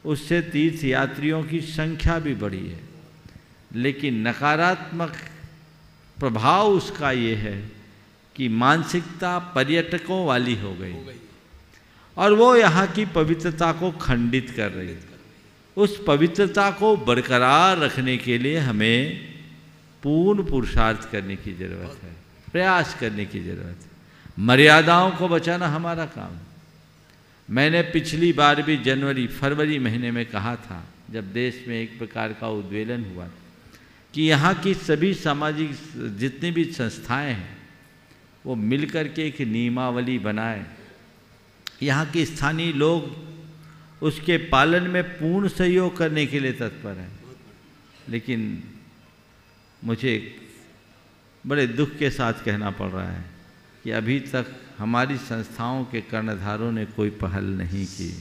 उससे तीर्थ यात्रियों की संख्या भी बढ़ी है, लेकिन नकारात्मक प्रभाव उसका ये है कि मानसिकता पर्यटकों वाली हो गई और वो यहाँ की पवित्रता को खंडित कर रही है। उस पवित्रता को बरकरार रखने के लिए हमें पूर्ण पुरुषार्थ करने की ज़रूरत है, प्रयास करने की ज़रूरत है। मर्यादाओं को बचाना हमारा काम है। मैंने पिछली बार भी फरवरी महीने में कहा था, जब देश में एक प्रकार का उद्वेलन हुआ था, कि यहाँ की सभी सामाजिक जितनी भी संस्थाएं हैं वो मिलकर के एक नियमावली बनाए। यहाँ के स्थानीय लोग उसके पालन में पूर्ण सहयोग करने के लिए तत्पर हैं, लेकिन मुझे बड़े दुख के साथ कहना पड़ रहा है कि अभी तक हमारी संस्थाओं के कर्णधारों ने कोई पहल नहीं की।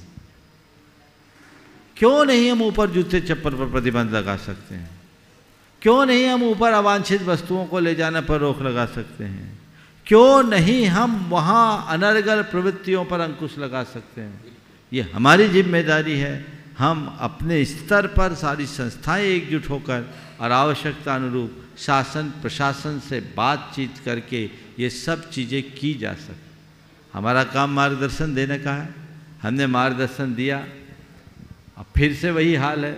क्यों नहीं हम ऊपर जूते चप्पल पर प्रतिबंध लगा सकते हैं? क्यों नहीं हम ऊपर अवांछित वस्तुओं को ले जाने पर रोक लगा सकते हैं? क्यों नहीं हम वहाँ अनर्गल प्रवृत्तियों पर अंकुश लगा सकते हैं? ये हमारी जिम्मेदारी है। हम अपने स्तर पर सारी संस्थाएं एकजुट होकर और आवश्यकता अनुरूप शासन प्रशासन से बातचीत करके ये सब चीज़ें की जा सकती। हमारा काम मार्गदर्शन देने का है। हमने मार्गदर्शन दिया, अब फिर से वही हाल है,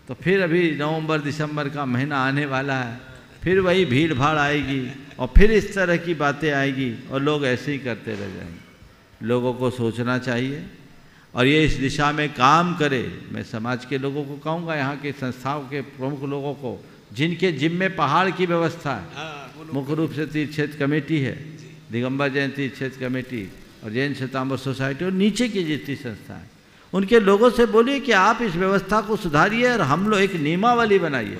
तो फिर अभी नवंबर दिसंबर का महीना आने वाला है, फिर वही भीड़ भाड़ आएगी और फिर इस तरह की बातें आएगी और लोग ऐसे ही करते रह जाएंगे। लोगों को सोचना चाहिए और ये इस दिशा में काम करे। मैं समाज के लोगों को कहूँगा, यहाँ के संस्थाओं के प्रमुख लोगों को, जिनके जिम्मे पहाड़ की व्यवस्था है, मुख्य रूप से तीर्थ क्षेत्र कमेटी है, दिगंबर जैन तीर्थ क्षेत्र कमेटी और जैन श्वेतांबर सोसाइटी और नीचे की जितनी संस्था है, उनके लोगों से बोलिए कि आप इस व्यवस्था को सुधारिए और हम लोग एक नियमावली बनाइए।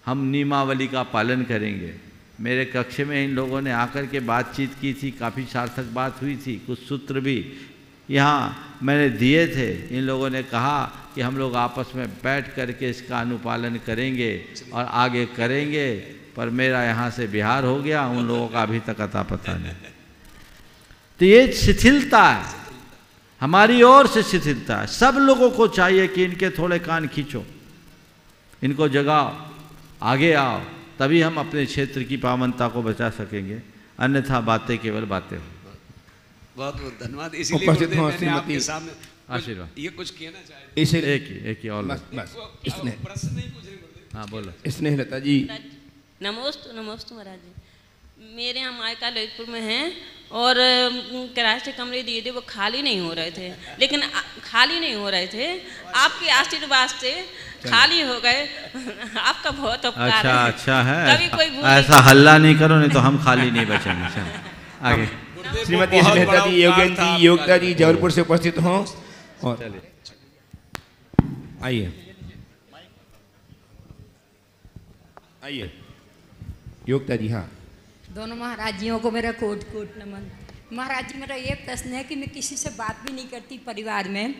हम नियमावली का पालन करेंगे। मेरे कक्ष में इन लोगों ने आकर के बातचीत की थी, काफ़ी सार्थक बात हुई थी। कुछ सूत्र भी यहाँ मैंने दिए थे। इन लोगों ने कहा कि हम लोग आपस में बैठ करके इसका अनुपालन करेंगे और आगे करेंगे, पर मेरा यहाँ से बिहार हो गया, उन लोगों का अभी तक अता पता नहीं। तो ये शिथिलता है, हमारी ओर से शिथिलता है। सब लोगों को चाहिए कि इनके थोड़े कान खींचो, इनको जगाओ, आगे आओ, तभी हम अपने क्षेत्र की पावनता को बचा सकेंगे, अन्यथा बातें केवल बातें हो। बहुत बहुत धन्यवाद। इसीलिए मैंने आपके सामने आशीर्वाद ये कुछ कहना चाहिए। एक ही और बस इसने प्रश्न नहीं पूछ रहे। हाँ बोलो। इसने लता जी नमोस्तु महाराज जी। मेरे यहाँ मायका ललितपुर में हैं और किराए से कमरे दिए थे, वो खाली नहीं हो रहे थे, लेकिन खाली नहीं हो रहे थे, आपके आशीर्वाद से खाली हो गए। आपका बहुत उपकार है। अच्छा है। कभी कोई ऐसा हल्ला नहीं करो, नहीं तो हम खाली नहीं बचेंगे। चलो आगे। श्रीमती मेहता जी, योगेन जी, योगता जी जबलपुर से उपस्थित हों और आइए आइए योगता जी। हाँ, दोनों महाराज जियों को मेरा कोट कोट नमन। महाराज जी, मेरा ये प्रश्न है कि मैं किसी से बात भी नहीं करती परिवार में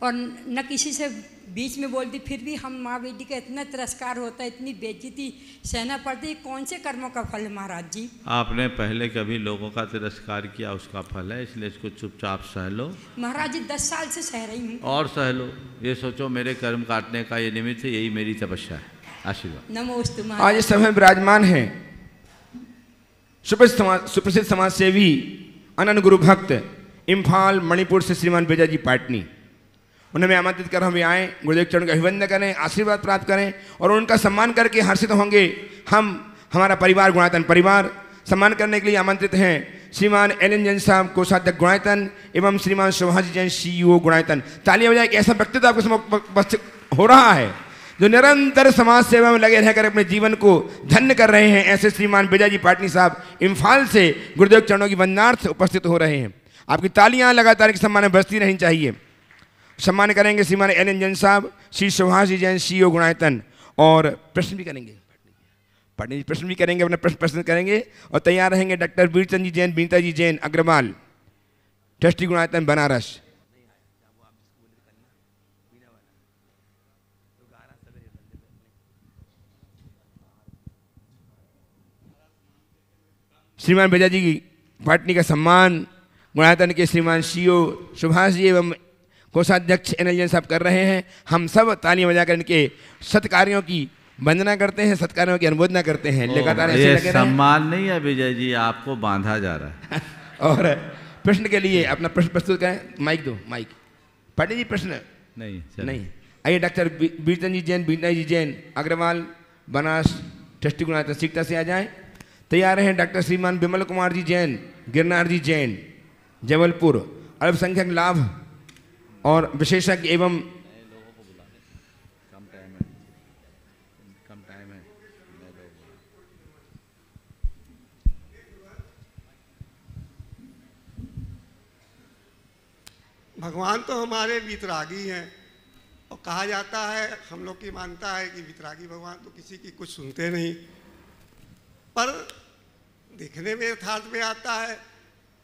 और न किसी से बीच में बोलती, फिर भी हम माँ बेटी का इतना तिरस्कार होता है, इतनी बेइज्जती सहना पड़ती है। कौन से कर्मों का फल है महाराज जी? आपने पहले कभी लोगों का तिरस्कार किया, उसका फल है, इसलिए इसको चुपचाप सह लो। महाराज जी 10 साल से सह रही हूँ। और सह लो, ये सोचो मेरे कर्म काटने का ये निमित्त है, यही मेरी तपस्या है। आशीर्वाद। नमोस्तु आज महाराज। इस समय विराजमान है सुप्रसिद्ध समाज सेवी अनंत गुरु भक्त इम्फाल मणिपुर से श्रीमान बेजा जी पाटनी। उन्हें मैं आमंत्रित कर हम आएँ, गुरुदेव चरण का अभिवंदन करें, आशीर्वाद प्राप्त करें और उनका सम्मान करके हर्षित होंगे। हमारा परिवार गुणायतन परिवार सम्मान करने के लिए आमंत्रित हैं श्रीमान एलन जैन साहब कोषाध्यक्ष गुणायतन एवं श्रीमान सुभाष जैन CEO गुणायतन। तालियां बजाएं। एक ऐसा व्यक्तित्व आपके समक्ष हो रहा है जो निरंतर समाज सेवा में लगे रहकर अपने जीवन को धन्य कर रहे हैं। ऐसे श्रीमान बेजा जी पाटनी साहब इम्फाल से गुरुदेव चरणों की वंदनार्थ उपस्थित हो रहे हैं। आपकी तालियां लगातार के सम्मान में बजती रहनी चाहिए। सम्मान करेंगे श्रीमान एलन जैन साहब, श्री सुभाष जैन CEO गुणायतन और प्रश्न भी करेंगे। पाटनी जी प्रश्न भी करेंगे, अपना प्रश्न करेंगे और तैयार रहेंगे डॉक्टर वीरचंद जी जैन, बीता जी जैन अग्रवाल, ट्रस्टी गुणायतन बनारस। श्रीमान बेजा जी की पाटनी का सम्मान गुणायतन के श्रीमान CEO सुभाष जी एवं कोषाध्यक्ष एनएल जैन साहब कर रहे हैं। हम सब तालियां बजाकर इनके सत्कार्यों की वंदना करते हैं, सत्कार्यों की अनुमोदना करते हैं। लगातार ऐसे लगे रहें। सम्मान नहीं है विजय जी, आपको बांधा जा रहा है। और प्रश्न के लिए अपना प्रश्न प्रस्तुत करें। माइक दो, माइक। पाटिल जी प्रश्न नहीं। आइए डॉक्टर बीरचंद जी जैन, बीना जी जैन, अग्रवाल, बनास, ट्रस्टी गुणायत सीखता से आ जाएं। तैयार हैं डॉक्टर श्रीमान विमल कुमार जी जैन, गिरनार जी जैन, जबलपुर, अल्पसंख्यक लाभ और विशेषज्ञ एवं भगवान तो हमारे वितरागी हैं और कहा जाता है, हम लोग की मानता है कि वितरागी भगवान तो किसी की कुछ सुनते नहीं, पर देखने में यथार्थ में आता है।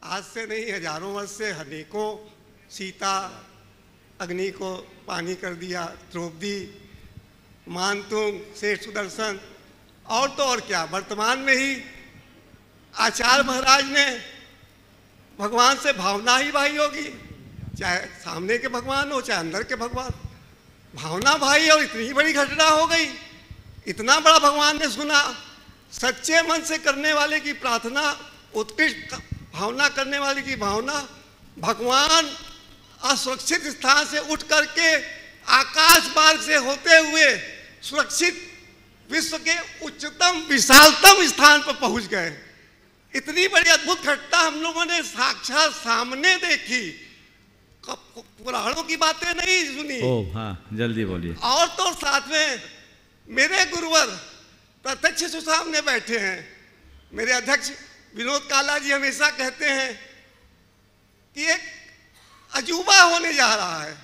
आज से नहीं, हजारों वर्ष से अनेकों, सीता अग्नि को पानी कर दिया, द्रौपदी, मानतुंग, शेष सुदर्शन, और तो और क्या, वर्तमान में ही आचार्य महाराज ने भगवान से भावना ही भाई होगी, चाहे सामने के भगवान हो चाहे अंदर के भगवान, भावना भाई, और इतनी बड़ी घटना हो गई। इतना बड़ा भगवान ने सुना। सच्चे मन से करने वाले की प्रार्थना, उत्कृष्ट भावना करने वाले की भावना, भगवान असुरक्षित स्थान से उठ करके आकाश मार्ग से होते हुए सुरक्षित विश्व के उच्चतम विशालतम स्थान पर पहुंच गए। इतनी बड़ी अद्भुत घटना हम लोगों ने साक्षात सामने देखी, पुराणों की बातें नहीं सुनी। हाँ, जल्दी बोलिए। और तो साथ में मेरे गुरुवर प्रत्यक्ष सामने बैठे हैं। मेरे अध्यक्ष विनोद काला जी हमेशा कहते हैं कि एक अजूबा होने जा रहा है।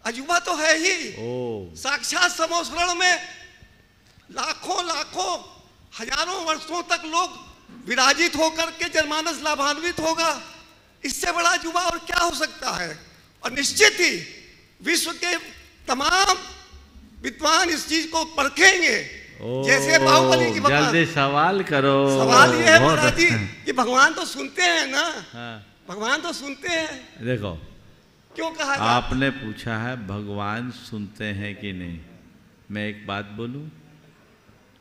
अजूबा तो है ही। साक्षात समोसरण में लाखों लाखों हजारों वर्षों तक लोग विराजित होकर के जनमानस लाभान्वित होगा। इससे बड़ा अजूबा और क्या हो सकता है। और निश्चित ही विश्व के तमाम विद्वान इस चीज को परखेंगे। जैसे बाहुबली की भगवान, जल्दी सवाल करो। सवाल ये है महाराज जी कि भगवान तो सुनते हैं ना। हाँ। भगवान तो सुनते हैं। देखो, क्यों कहा आपने पूछा है भगवान सुनते हैं कि नहीं। मैं एक बात बोलूं,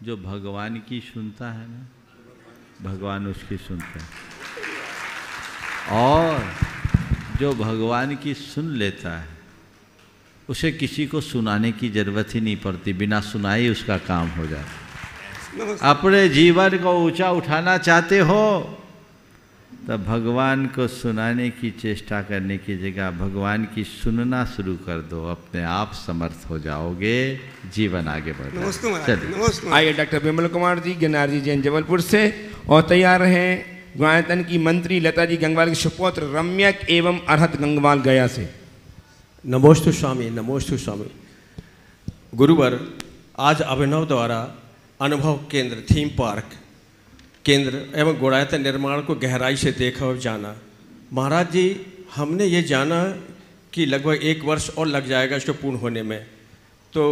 जो भगवान की सुनता है ना, भगवान उसकी सुनते हैं, और जो भगवान की सुन लेता है उसे किसी को सुनाने की जरूरत ही नहीं पड़ती, बिना सुनाए उसका काम हो जाता। अपने जीवन को ऊंचा उठाना चाहते हो तब भगवान को सुनाने की चेष्टा करने की जगह भगवान की सुनना शुरू कर दो, अपने आप समर्थ हो जाओगे, जीवन आगे बढ़ेगा। आइए डॉक्टर विमल कुमार जी, गिरनार जी जैन, जबलपुर से, और तैयार हैं गुणायतन की मंत्री लता जी गंगवाल के सुपुत्र रम्यक एवं अरहत गंगवाल गया से। नमोस्तु स्वामी, नमोस्तु स्वामी। गुरुवर, आज अभिनव द्वारा अनुभव केंद्र, थीम पार्क केंद्र एवं गुणायतन निर्माण को गहराई से देखा और जाना। महाराज जी, हमने ये जाना कि लगभग 1 वर्ष और लग जाएगा इसको पूर्ण होने में। तो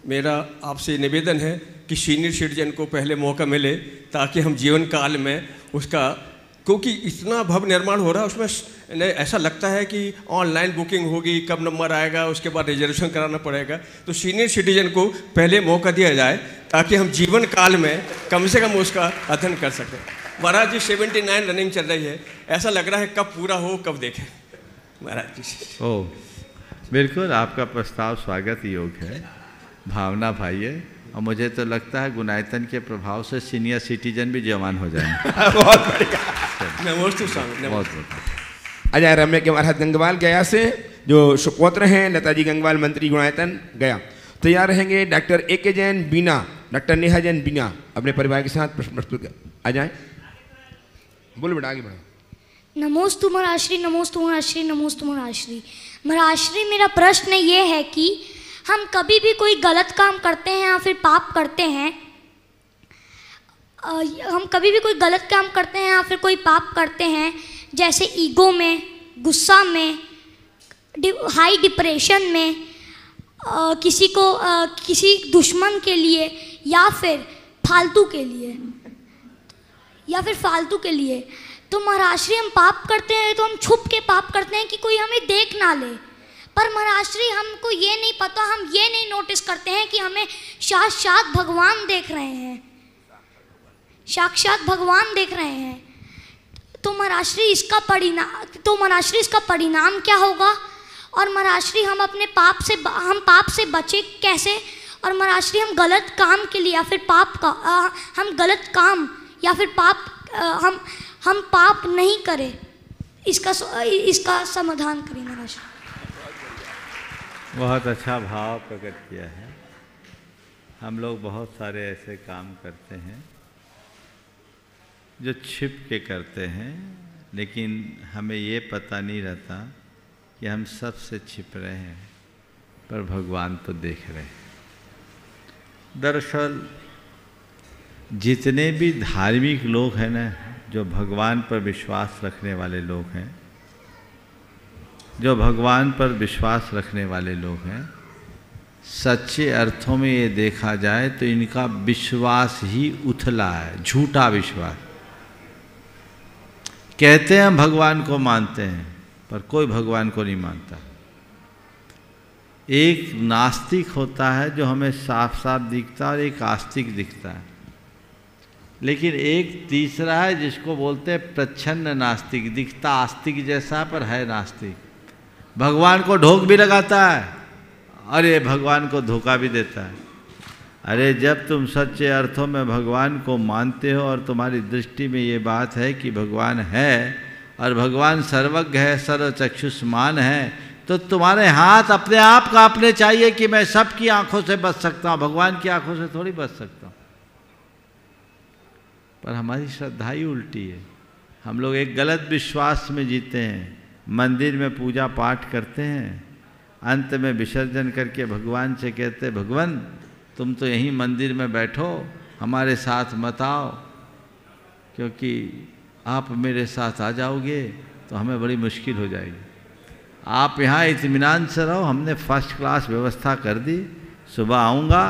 मेरा आपसे निवेदन है कि सीनियर सिटीजन को पहले मौका मिले ताकि हम जीवन काल में उसका, क्योंकि इतना भव्य निर्माण हो रहा है उसमें ऐसा लगता है कि ऑनलाइन बुकिंग होगी, कब नंबर आएगा, उसके बाद रिजर्वेशन कराना पड़ेगा। तो सीनियर सिटीजन को पहले मौका दिया जाए ताकि हम जीवन काल में कम से कम उसका अध्ययन कर सकें। महाराज जी 79 रनिंग चल रही है, ऐसा लग रहा है कब पूरा हो कब देखें महाराज जी। ओ बिल्कुल, आपका प्रस्ताव स्वागत योग्य है, भावना भाई है, और मुझे तो लगता है गुणायतन के प्रभाव से सीनियर सिटीजन भी जवान हो जाएंगे। बहुत बढ़िया। नमस्ते स्वामी। बहुत अजय रम्य के अरहत गंगवाल गया से, जो सुपुत्र हैं लता जी गंगवाल, मंत्री गुणायतन गया। तैयार रहेंगे डॉक्टर A.K. जैन बीना, डॉक्टर नेहा जैन बीना, अपने परिवार के साथ प्रश्न प्रस्तुत आ जाए। बोलो बेटा, आगे बढ़ो। नमोस्तु महाराश्री, नमोस्तु महाराश्री, नमोस्तु महाराश्री। महाराश्री, मेरा प्रश्न ये है कि हम कभी भी कोई गलत काम करते हैं या फिर पाप करते हैं, हम कभी भी कोई गलत काम करते हैं या फिर कोई पाप करते हैं, जैसे ईगो में, गुस्सा में, हाई डिप्रेशन में, किसी को किसी दुश्मन के लिए या फिर फालतू के लिए, तो महाराष्ट्री हम पाप करते हैं तो हम छुप के पाप करते हैं कि कोई हमें देख ना ले, पर महाराज श्री हमको ये नहीं पता, हम ये नहीं नोटिस करते हैं कि हमें साक्षात भगवान देख रहे हैं, साक्षात भगवान देख रहे हैं। तो महाराज श्री इसका परिणाम क्या होगा? और महाराज श्री हम अपने पाप से बचे कैसे? और महाराज श्री हम गलत काम के लिए या फिर हम गलत काम या फिर पाप हम पाप नहीं करें, इसका समाधान करें महाराज श्री। बहुत अच्छा भाव प्रकट किया है। हम लोग बहुत सारे ऐसे काम करते हैं जो छिप के करते हैं, लेकिन हमें ये पता नहीं रहता कि हम सबसे छिप रहे हैं, पर भगवान तो देख रहे हैं। दरअसल जितने भी धार्मिक लोग हैं ना, जो भगवान पर विश्वास रखने वाले लोग हैं, जो भगवान पर विश्वास रखने वाले लोग हैं, सच्चे अर्थों में ये देखा जाए तो इनका विश्वास ही उथला है, झूठा विश्वास। कहते हैं हम भगवान को मानते हैं, पर कोई भगवान को नहीं मानता। एक नास्तिक होता है जो हमें साफ साफ दिखता है और एक आस्तिक दिखता है, लेकिन एक तीसरा है जिसको बोलते हैं प्रच्छन्न नास्तिक, दिखता आस्तिक जैसा पर है नास्तिक। भगवान को ढोक भी लगाता है और ये भगवान को धोखा भी देता है। अरे जब तुम सच्चे अर्थों में भगवान को मानते हो और तुम्हारी दृष्टि में ये बात है कि भगवान है और भगवान सर्वज्ञ है, सर्वचक्षुष्मान है, तो तुम्हारे हाथ अपने आप कांपने चाहिए कि मैं सबकी आंखों से बच सकता हूँ, भगवान की आंखों से थोड़ी बच सकता हूँ। पर हमारी श्रद्धा ही उल्टी है। हम लोग एक गलत विश्वास में जीते हैं। मंदिर में पूजा पाठ करते हैं, अंत में विसर्जन करके भगवान से कहते हैं, भगवान तुम तो यहीं मंदिर में बैठो, हमारे साथ मत आओ, क्योंकि आप मेरे साथ आ जाओगे तो हमें बड़ी मुश्किल हो जाएगी। आप यहाँ इत्मीनान से रहो, हमने फर्स्ट क्लास व्यवस्था कर दी। सुबह आऊँगा,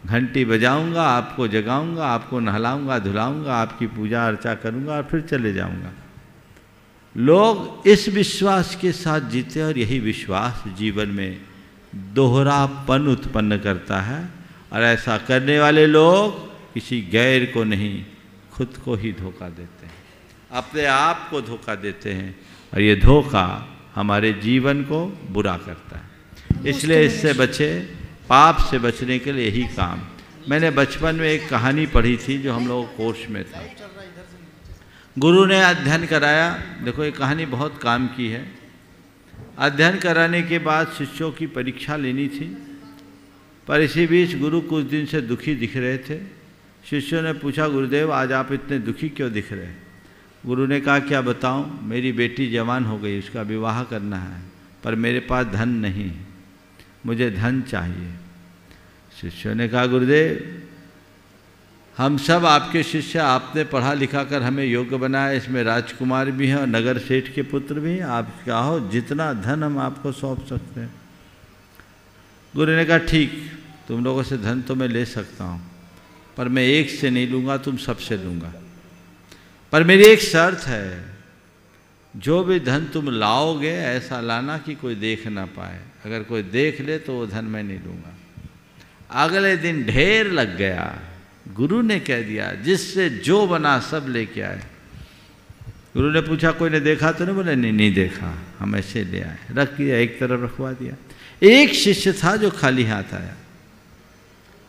घंटी बजाऊँगा, आपको जगाऊँगा, आपको नहलाऊँगा धुलाऊँगा, आपकी पूजा अर्चा करूँगा और फिर चले जाऊँगा। लोग इस विश्वास के साथ जीते और यही विश्वास जीवन में दोहरापन उत्पन्न करता है। और ऐसा करने वाले लोग किसी गैर को नहीं, खुद को ही धोखा देते हैं, अपने आप को धोखा देते हैं, और ये धोखा हमारे जीवन को बुरा करता है। इसलिए इससे बचे, पाप से बचने के लिए यही काम। मैंने बचपन में एक कहानी पढ़ी थी जो हम लोग कोर्स में था। गुरु ने अध्ययन कराया, देखो ये कहानी बहुत काम की है। अध्ययन कराने के बाद शिष्यों की परीक्षा लेनी थी, पर इसी बीच गुरु कुछ दिन से दुखी दिख रहे थे। शिष्यों ने पूछा, गुरुदेव आज आप इतने दुखी क्यों दिख रहे हैं? गुरु ने कहा, क्या बताऊं, मेरी बेटी जवान हो गई, उसका विवाह करना है, पर मेरे पास धन नहीं है, मुझे धन चाहिए। शिष्यों ने कहा, गुरुदेव हम सब आपके शिष्य, आपने पढ़ा लिखा कर हमें योग्य बनाया, इसमें राजकुमार भी हैं और नगर सेठ के पुत्र भी हैं, आप चाहो जितना धन हम आपको सौंप सकते हैं। गुरु ने कहा, ठीक, तुम लोगों से धन तो मैं ले सकता हूँ, पर मैं एक से नहीं लूँगा, तुम सबसे लूँगा। पर मेरी एक शर्त है, जो भी धन तुम लाओगे ऐसा लाना कि कोई देख ना पाए, अगर कोई देख ले तो वो धन मैं नहीं लूँगा। अगले दिन ढेर लग गया। गुरु ने कह दिया, जिससे जो बना सब लेके आए। गुरु ने पूछा, कोई ने देखा तो नहीं? बोले नहीं देखा, हम ऐसे ले आए। रख दिया, एक तरफ रखवा दिया। एक शिष्य था जो खाली हाथ आया।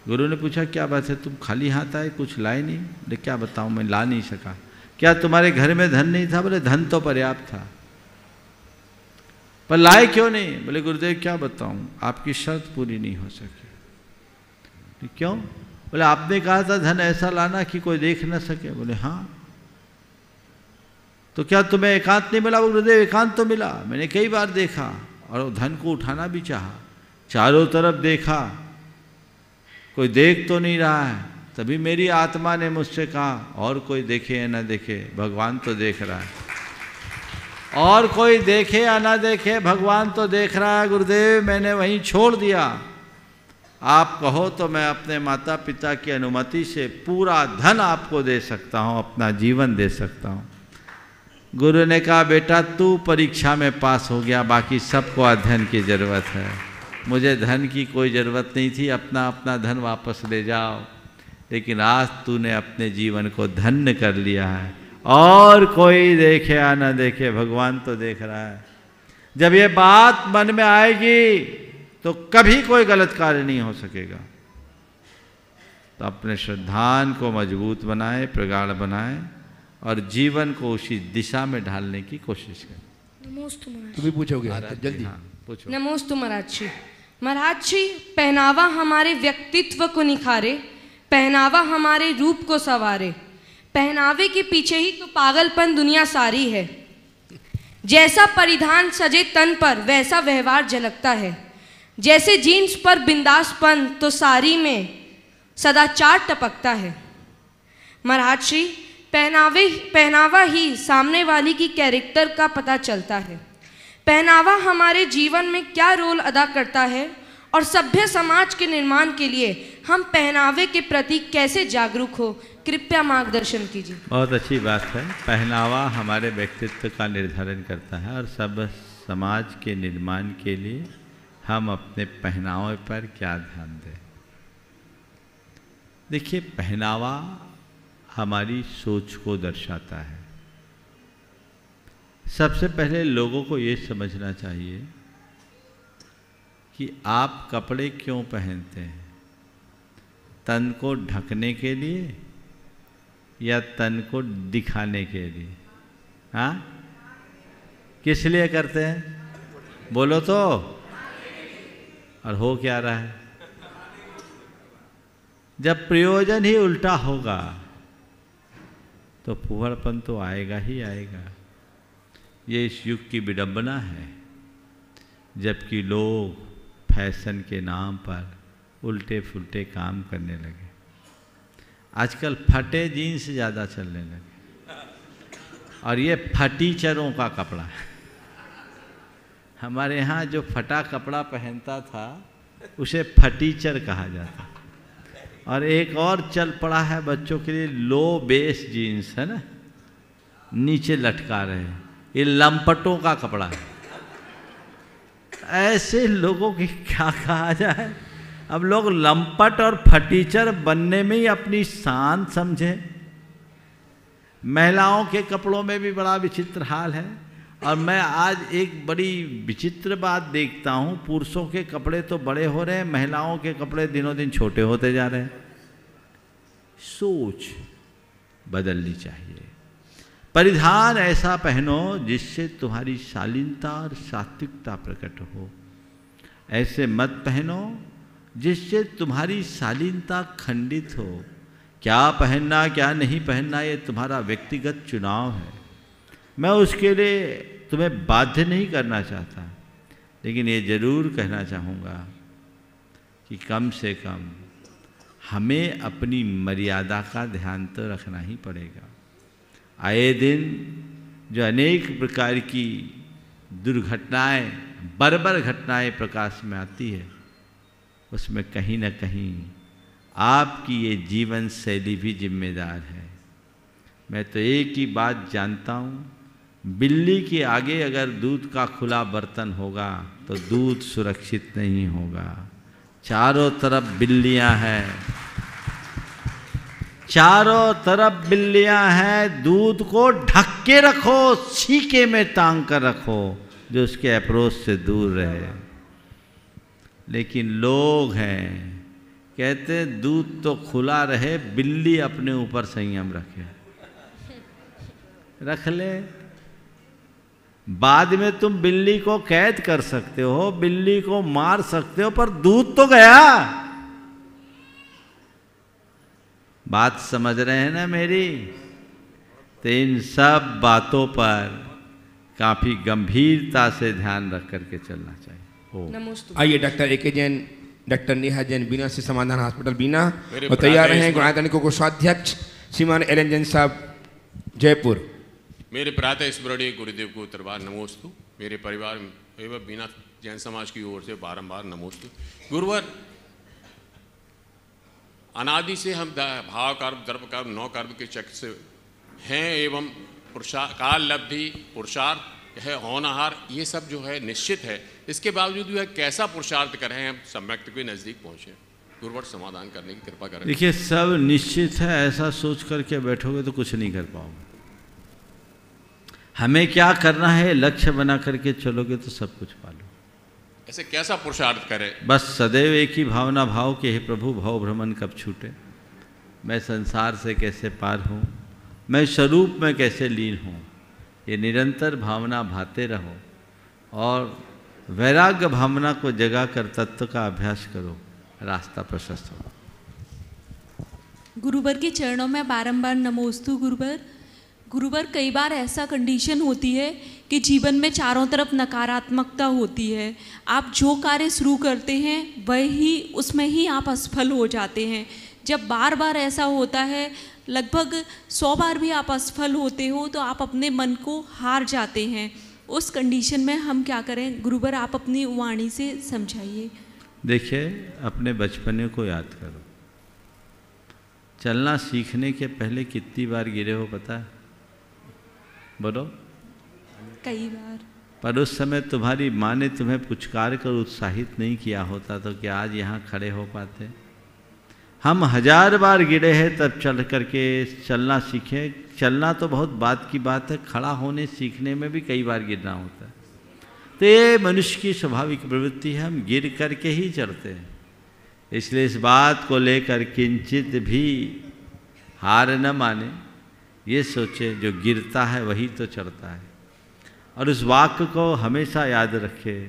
गुरु ने पूछा, क्या बात है, तुम खाली हाथ आए, कुछ लाए नहीं? बोले क्या बताऊं, मैं ला नहीं सका। क्या तुम्हारे घर में धन नहीं था? बोले धन तो पर्याप्त था, पर लाए क्यों नहीं? बोले गुरुदेव क्या बताऊं, आपकी शर्त पूरी नहीं हो सकी। क्यों? बोले आपने कहा था धन ऐसा लाना कि कोई देख न सके। बोले हाँ। तो क्या तुम्हें एकांत नहीं मिला? गुरुदेव एकांत तो मिला, मैंने कई बार देखा और धन को उठाना भी चाहा, चारों तरफ देखा, कोई देख तो नहीं रहा है। तभी मेरी आत्मा ने मुझसे कहा, और कोई देखे या ना देखे, भगवान तो देख रहा है। और कोई देखे या ना देखे, भगवान तो देख रहा है गुरुदेव। मैंने वहीं छोड़ दिया। आप कहो तो मैं अपने माता पिता की अनुमति से पूरा धन आपको दे सकता हूँ, अपना जीवन दे सकता हूँ। गुरु ने कहा बेटा तू परीक्षा में पास हो गया, बाकी सबको अध्ययन की ज़रूरत है, मुझे धन की कोई ज़रूरत नहीं थी, अपना अपना धन वापस ले जाओ। लेकिन आज तूने अपने जीवन को धन्य कर लिया है, और कोई देखे या न देखे भगवान तो देख रहा है। जब ये बात मन में आएगी तो कभी कोई गलत कार्य नहीं हो सकेगा। तो अपने श्रद्धान को मजबूत बनाए, प्रगाढ़ बनाए और जीवन को उसी दिशा में ढालने की कोशिश करें। नमोस्तु महाराज। तुम भी पूछोगे जल्दी। हाँ पूछो। नमोस्तु महाराज जी। महाराज जी, पहनावा हमारे व्यक्तित्व को निखारे, पहनावा हमारे रूप को संवारे, पहनावे के पीछे ही तो पागलपन दुनिया सारी है। जैसा परिधान सजे तन पर वैसा व्यवहार झलकता है, जैसे जीन्स पर बिंदासपन तो साड़ी में सदाचार टपकता है। महाराज जी, पहनावा ही सामने वाली की कैरेक्टर का पता चलता है। पहनावा हमारे जीवन में क्या रोल अदा करता है और सभ्य समाज के निर्माण के लिए हम पहनावे के प्रति कैसे जागरूक हो, कृपया मार्गदर्शन कीजिए। बहुत अच्छी बात है। पहनावा हमारे व्यक्तित्व का निर्धारण करता है और सब समाज के निर्माण के लिए हम अपने पहनावे पर क्या ध्यान दें। देखिए, पहनावा हमारी सोच को दर्शाता है। सबसे पहले लोगों को ये समझना चाहिए कि आप कपड़े क्यों पहनते हैं, तन को ढकने के लिए या तन को दिखाने के लिए? हाँ, किस लिए करते हैं बोलो तो। और हो क्या रहा है? जब प्रयोजन ही उल्टा होगा तो फूहड़पन तो आएगा ही आएगा। ये इस युग की विडंबना है, जबकि लोग फैशन के नाम पर उल्टे फुल्टे काम करने लगे। आजकल फटे जीन्स ज़्यादा चलने लगे, और ये फटीचरों का कपड़ा है। हमारे यहाँ जो फटा कपड़ा पहनता था उसे फटीचर कहा जाता। और एक और चल पड़ा है बच्चों के लिए, लो बेस जीन्स है ना, नीचे लटका रहे, ये लंपटों का कपड़ा है। ऐसे लोगों की क्या कहा जाए। अब लोग लंपट और फटीचर बनने में ही अपनी शान समझे। महिलाओं के कपड़ों में भी बड़ा विचित्र हाल है। और मैं आज एक बड़ी विचित्र बात देखता हूँ, पुरुषों के कपड़े तो बड़े हो रहे हैं, महिलाओं के कपड़े दिनों दिन छोटे होते जा रहे हैं। सोच बदलनी चाहिए। परिधान ऐसा पहनो जिससे तुम्हारी शालीनता और सात्विकता प्रकट हो। ऐसे मत पहनो जिससे तुम्हारी शालीनता खंडित हो। क्या पहनना क्या नहीं पहनना ये तुम्हारा व्यक्तिगत चुनाव है। मैं उसके लिए तुम्हें बाध्य नहीं करना चाहता, लेकिन ये जरूर कहना चाहूँगा कि कम से कम हमें अपनी मर्यादा का ध्यान तो रखना ही पड़ेगा। आए दिन जो अनेक प्रकार की दुर्घटनाएं, बर्बर घटनाएं प्रकाश में आती है, उसमें कहीं न कहीं आपकी ये जीवन शैली भी जिम्मेदार है। मैं तो एक ही बात जानता हूँ, बिल्ली के आगे अगर दूध का खुला बर्तन होगा तो दूध सुरक्षित नहीं होगा। चारों तरफ बिल्लियाँ हैं, चारों तरफ बिल्लियाँ हैं। दूध को ढक के रखो, छीके में टांग कर रखो, जो उसके अप्रोच से दूर रहे। लेकिन लोग हैं कहते दूध तो खुला रहे, बिल्ली अपने ऊपर संयम रखे। रख ले, बाद में तुम बिल्ली को कैद कर सकते हो, बिल्ली को मार सकते हो, पर दूध तो गया। बात समझ रहे हैं ना मेरी? तो इन सब बातों पर काफी गंभीरता से ध्यान रख करके चलना चाहिए। आइए doctor A K. Jain, doctor Neha Jain Bina से समाधान हॉस्पिटल बीना, और तैयार हैं गुणायतनिकों को स्वाध्यक्ष श्रीमान एल.एन. जैन साहब जयपुर। मेरे प्रातः स्मरणीय गुरुदेव को दरबार नमोस्तु। मेरे परिवार एवं बीना जैन समाज की ओर से बारंबार नमोस्तु। गुरुवर, अनादि से हम भाव कर्म, दर्प कर्म, नौ कर्म के चक्र से हैं एवं काल लब्धि, पुरुषार्थ है, होनहार, ये सब जो है निश्चित है। इसके बावजूद जो है कैसा पुरुषार्थ करें हम सम्यक्त के नज़दीक पहुँचे, गुरुवर समाधान करने की कृपा करें। देखिए सब निश्चित है, ऐसा सोच करके बैठोगे तो कुछ नहीं कर पाओगे। हमें क्या करना है लक्ष्य बना करके चलोगे तो सब कुछ पालो। ऐसे कैसा पुरुषार्थ करें? बस सदैव एक ही भावना भाव के, हे प्रभु भव भ्रमण कब छूटे, मैं संसार से कैसे पार हूँ, मैं स्वरूप में कैसे लीन हूँ, ये निरंतर भावना भाते रहो और वैराग्य भावना को जगा कर तत्व का अभ्यास करो, रास्ता प्रशस्त हो। गुरुवर के चरणों में बारंबार नमोस्तु गुरुवर। गुरुवर कई बार ऐसा कंडीशन होती है कि जीवन में चारों तरफ नकारात्मकता होती है, आप जो कार्य शुरू करते हैं वही उसमें ही आप असफल हो जाते हैं। जब बार बार ऐसा होता है, लगभग 100 बार भी आप असफल होते हो तो आप अपने मन को हार जाते हैं। उस कंडीशन में हम क्या करें गुरुवर, आप अपनी वाणी से समझाइए। देखिए अपने बचपने को याद करो, चलना सीखने के पहले कितनी बार गिरे हो पता है? बोलो। कई बार। पर उस समय तुम्हारी माँ ने तुम्हें पुचकार कर उत्साहित नहीं किया होता तो क्या आज यहाँ खड़े हो पाते? हम 1000 बार गिरे हैं तब चल करके चलना सीखे। चलना तो बहुत बात की बात है, खड़ा होने सीखने में भी कई बार गिरना होता है। तो ये मनुष्य की स्वाभाविक प्रवृत्ति है, हम गिर करके ही चढ़ते हैं। इसलिए इस बात को लेकर किंचित भी हार न माने, ये सोचे जो गिरता है वही तो चढ़ता है। और उस वाक्य को हमेशा याद रखे,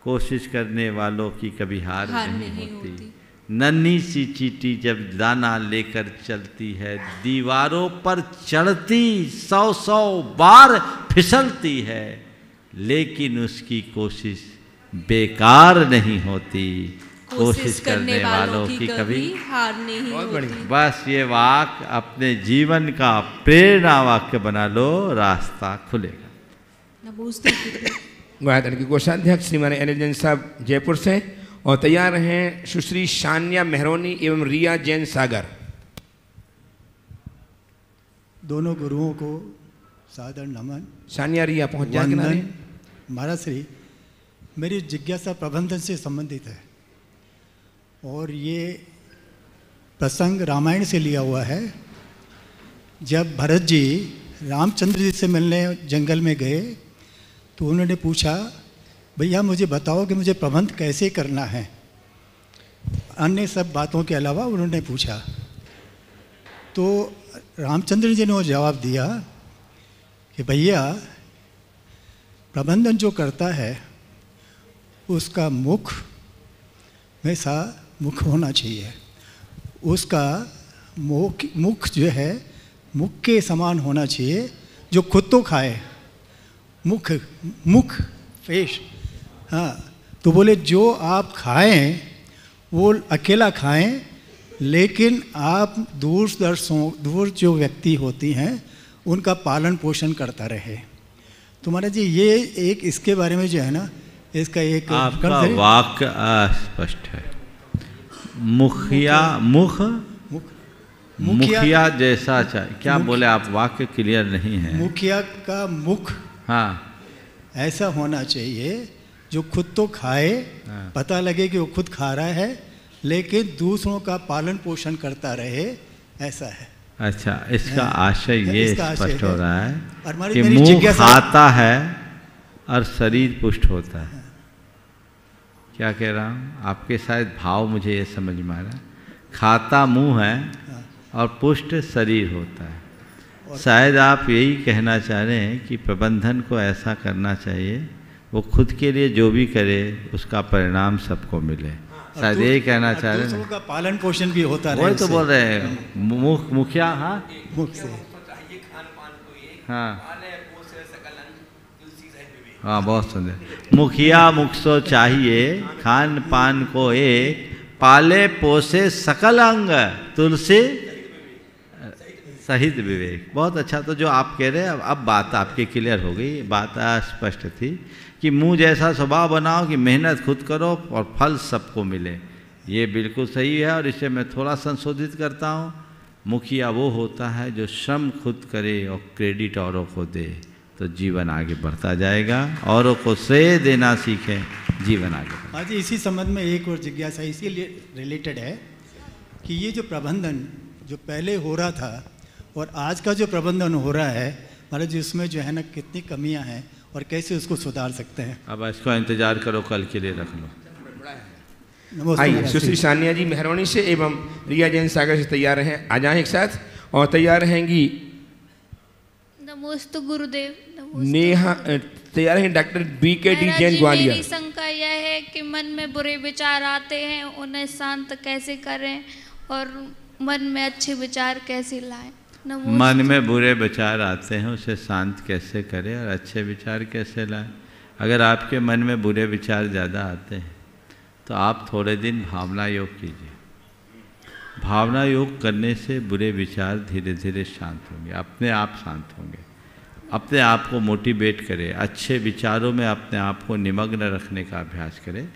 कोशिश करने वालों की कभी हार नहीं होती। नन्ही सी चींटी जब दाना लेकर चलती है, दीवारों पर चढ़ती 100 बार फिसलती है, लेकिन उसकी कोशिश बेकार नहीं होती। कोशिश करने वालों की कभी हार नहीं होती। बस ये वाक्य अपने जीवन का प्रेरणा वाक्य बना लो, रास्ता खुलेगा। गुरुद्वारा के कोषाध्यक्ष श्रीमान अनिल जैन साहब जयपुर से, और तैयार हैं सुश्री शान्या मेहरोनी एवं रिया जैन सागर। दोनों गुरुओं को सादर नमन। शान्या रिया पहुंच जाए। महाराज श्री, मेरी जिज्ञासा प्रबंधन से संबंधित है और ये प्रसंग रामायण से लिया हुआ है। जब भरत जी रामचंद्र जी से मिलने जंगल में गए तो उन्होंने पूछा, भैया मुझे बताओ कि मुझे प्रबंध कैसे करना है। अन्य सब बातों के अलावा उन्होंने पूछा तो रामचंद्र जी ने वो जवाब दिया कि भैया प्रबंधन जो करता है उसका मुख वैसा मुख होना चाहिए, उसका मुख जो है मुख के समान होना चाहिए, जो खुद तो खाए। मुख फेस, हाँ। तो बोले जो आप खाएं वो अकेला खाएं, लेकिन आप दूर जो व्यक्ति होती हैं उनका पालन पोषण करता रहे। तो महाराज जी ये एक इसके बारे में जो है ना, इसका एक आपका वाक्य अस्पष्ट है। मुखिया जैसा चाहिए, क्या बोले आप? वाक्य क्लियर नहीं है। मुखिया का मुख हाँ ऐसा होना चाहिए जो खुद तो खाए, हाँ। पता लगे कि वो खुद खा रहा है, लेकिन दूसरों का पालन पोषण करता रहे, ऐसा है। अच्छा, इसका आशय ये स्पष्ट हो रहा है कि मुंह मुंह खाता है और शरीर पुष्ट होता है। क्या कह रहा हूँ? आपके शायद भाव मुझे ये समझ में आ रहा है। खाता मुंह है और पुष्ट शरीर होता है। शायद आप यही कहना चाह रहे हैं कि प्रबंधन को ऐसा करना चाहिए, वो खुद के लिए जो भी करे उसका परिणाम सबको मिले। शायद यही कहना चाह रहे हैं। दूसरों का पालन पोषण भी होता रहे। वही तो बोल रहे हैं। मुखिया, हाँ मुख से, हाँ हाँ, बहुत सुंदर। मुखिया मुख सो चाहिए, खान पान को एक, पाले पोसे सकल अंग, तुलसी सहित विवेक। बहुत अच्छा। तो जो आप कह रहे हैं, अब बात आपकी क्लियर हो गई। बात स्पष्ट थी कि मुंह जैसा स्वभाव बनाओ कि मेहनत खुद करो और फल सबको मिले। ये बिल्कुल सही है और इसे मैं थोड़ा संशोधित करता हूँ मुखिया वो होता है जो श्रम खुद करे और क्रेडिट औरों को दे, तो जीवन आगे बढ़ता जाएगा। औरों को श्रेय देना सीखें, जीवन आगे बढ़ेगा। आज इसी संबंध में एक और जिज्ञासा इसीलिए रिलेटेड है कि ये जो प्रबंधन जो पहले हो रहा था और आज का जो प्रबंधन हो रहा है महाराज जी, उसमें जो है ना कितनी कमियां हैं और कैसे उसको सुधार सकते हैं। अब इसको इंतजार करो, कल के लिए रख लो। आइए सुश्री सानिया जी मेहरबानी से एवं रिया जैन सागर से तैयार हैं, आ जाएं एक साथ। और तैयार रहेंगी नमोस्तु गुरुदेव। नेहा, तैयार हैं डॉक्टर BKD जैन ग्वालियर। मेरी शंका यह है कि मन में बुरे विचार आते हैं, उन्हें शांत कैसे करें और मन में अच्छे विचार कैसे लाएं? मन में बुरे विचार आते हैं, उसे शांत कैसे करें और अच्छे विचार कैसे लाएं? अगर आपके मन में बुरे विचार ज़्यादा आते हैं तो आप थोड़े दिन भावना योग कीजिए। भावना योग करने से बुरे विचार धीरे धीरे शांत होंगे, अपने आप शांत होंगे। अपने आप को मोटिवेट करें, अच्छे विचारों में अपने आप को निमग्न रखने का अभ्यास करें,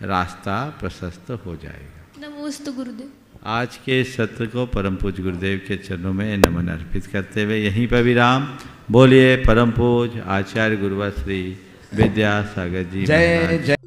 रास्ता प्रशस्त हो जाएगा। नमोस्तु गुरुदेव। आज के सत्र को परम पूज्य गुरुदेव के चरणों में नमन अर्पित करते हुए यहीं पर विराम। बोलिए परम पूज्य आचार्य गुरुवर श्री विद्यासागर जी। जय जय।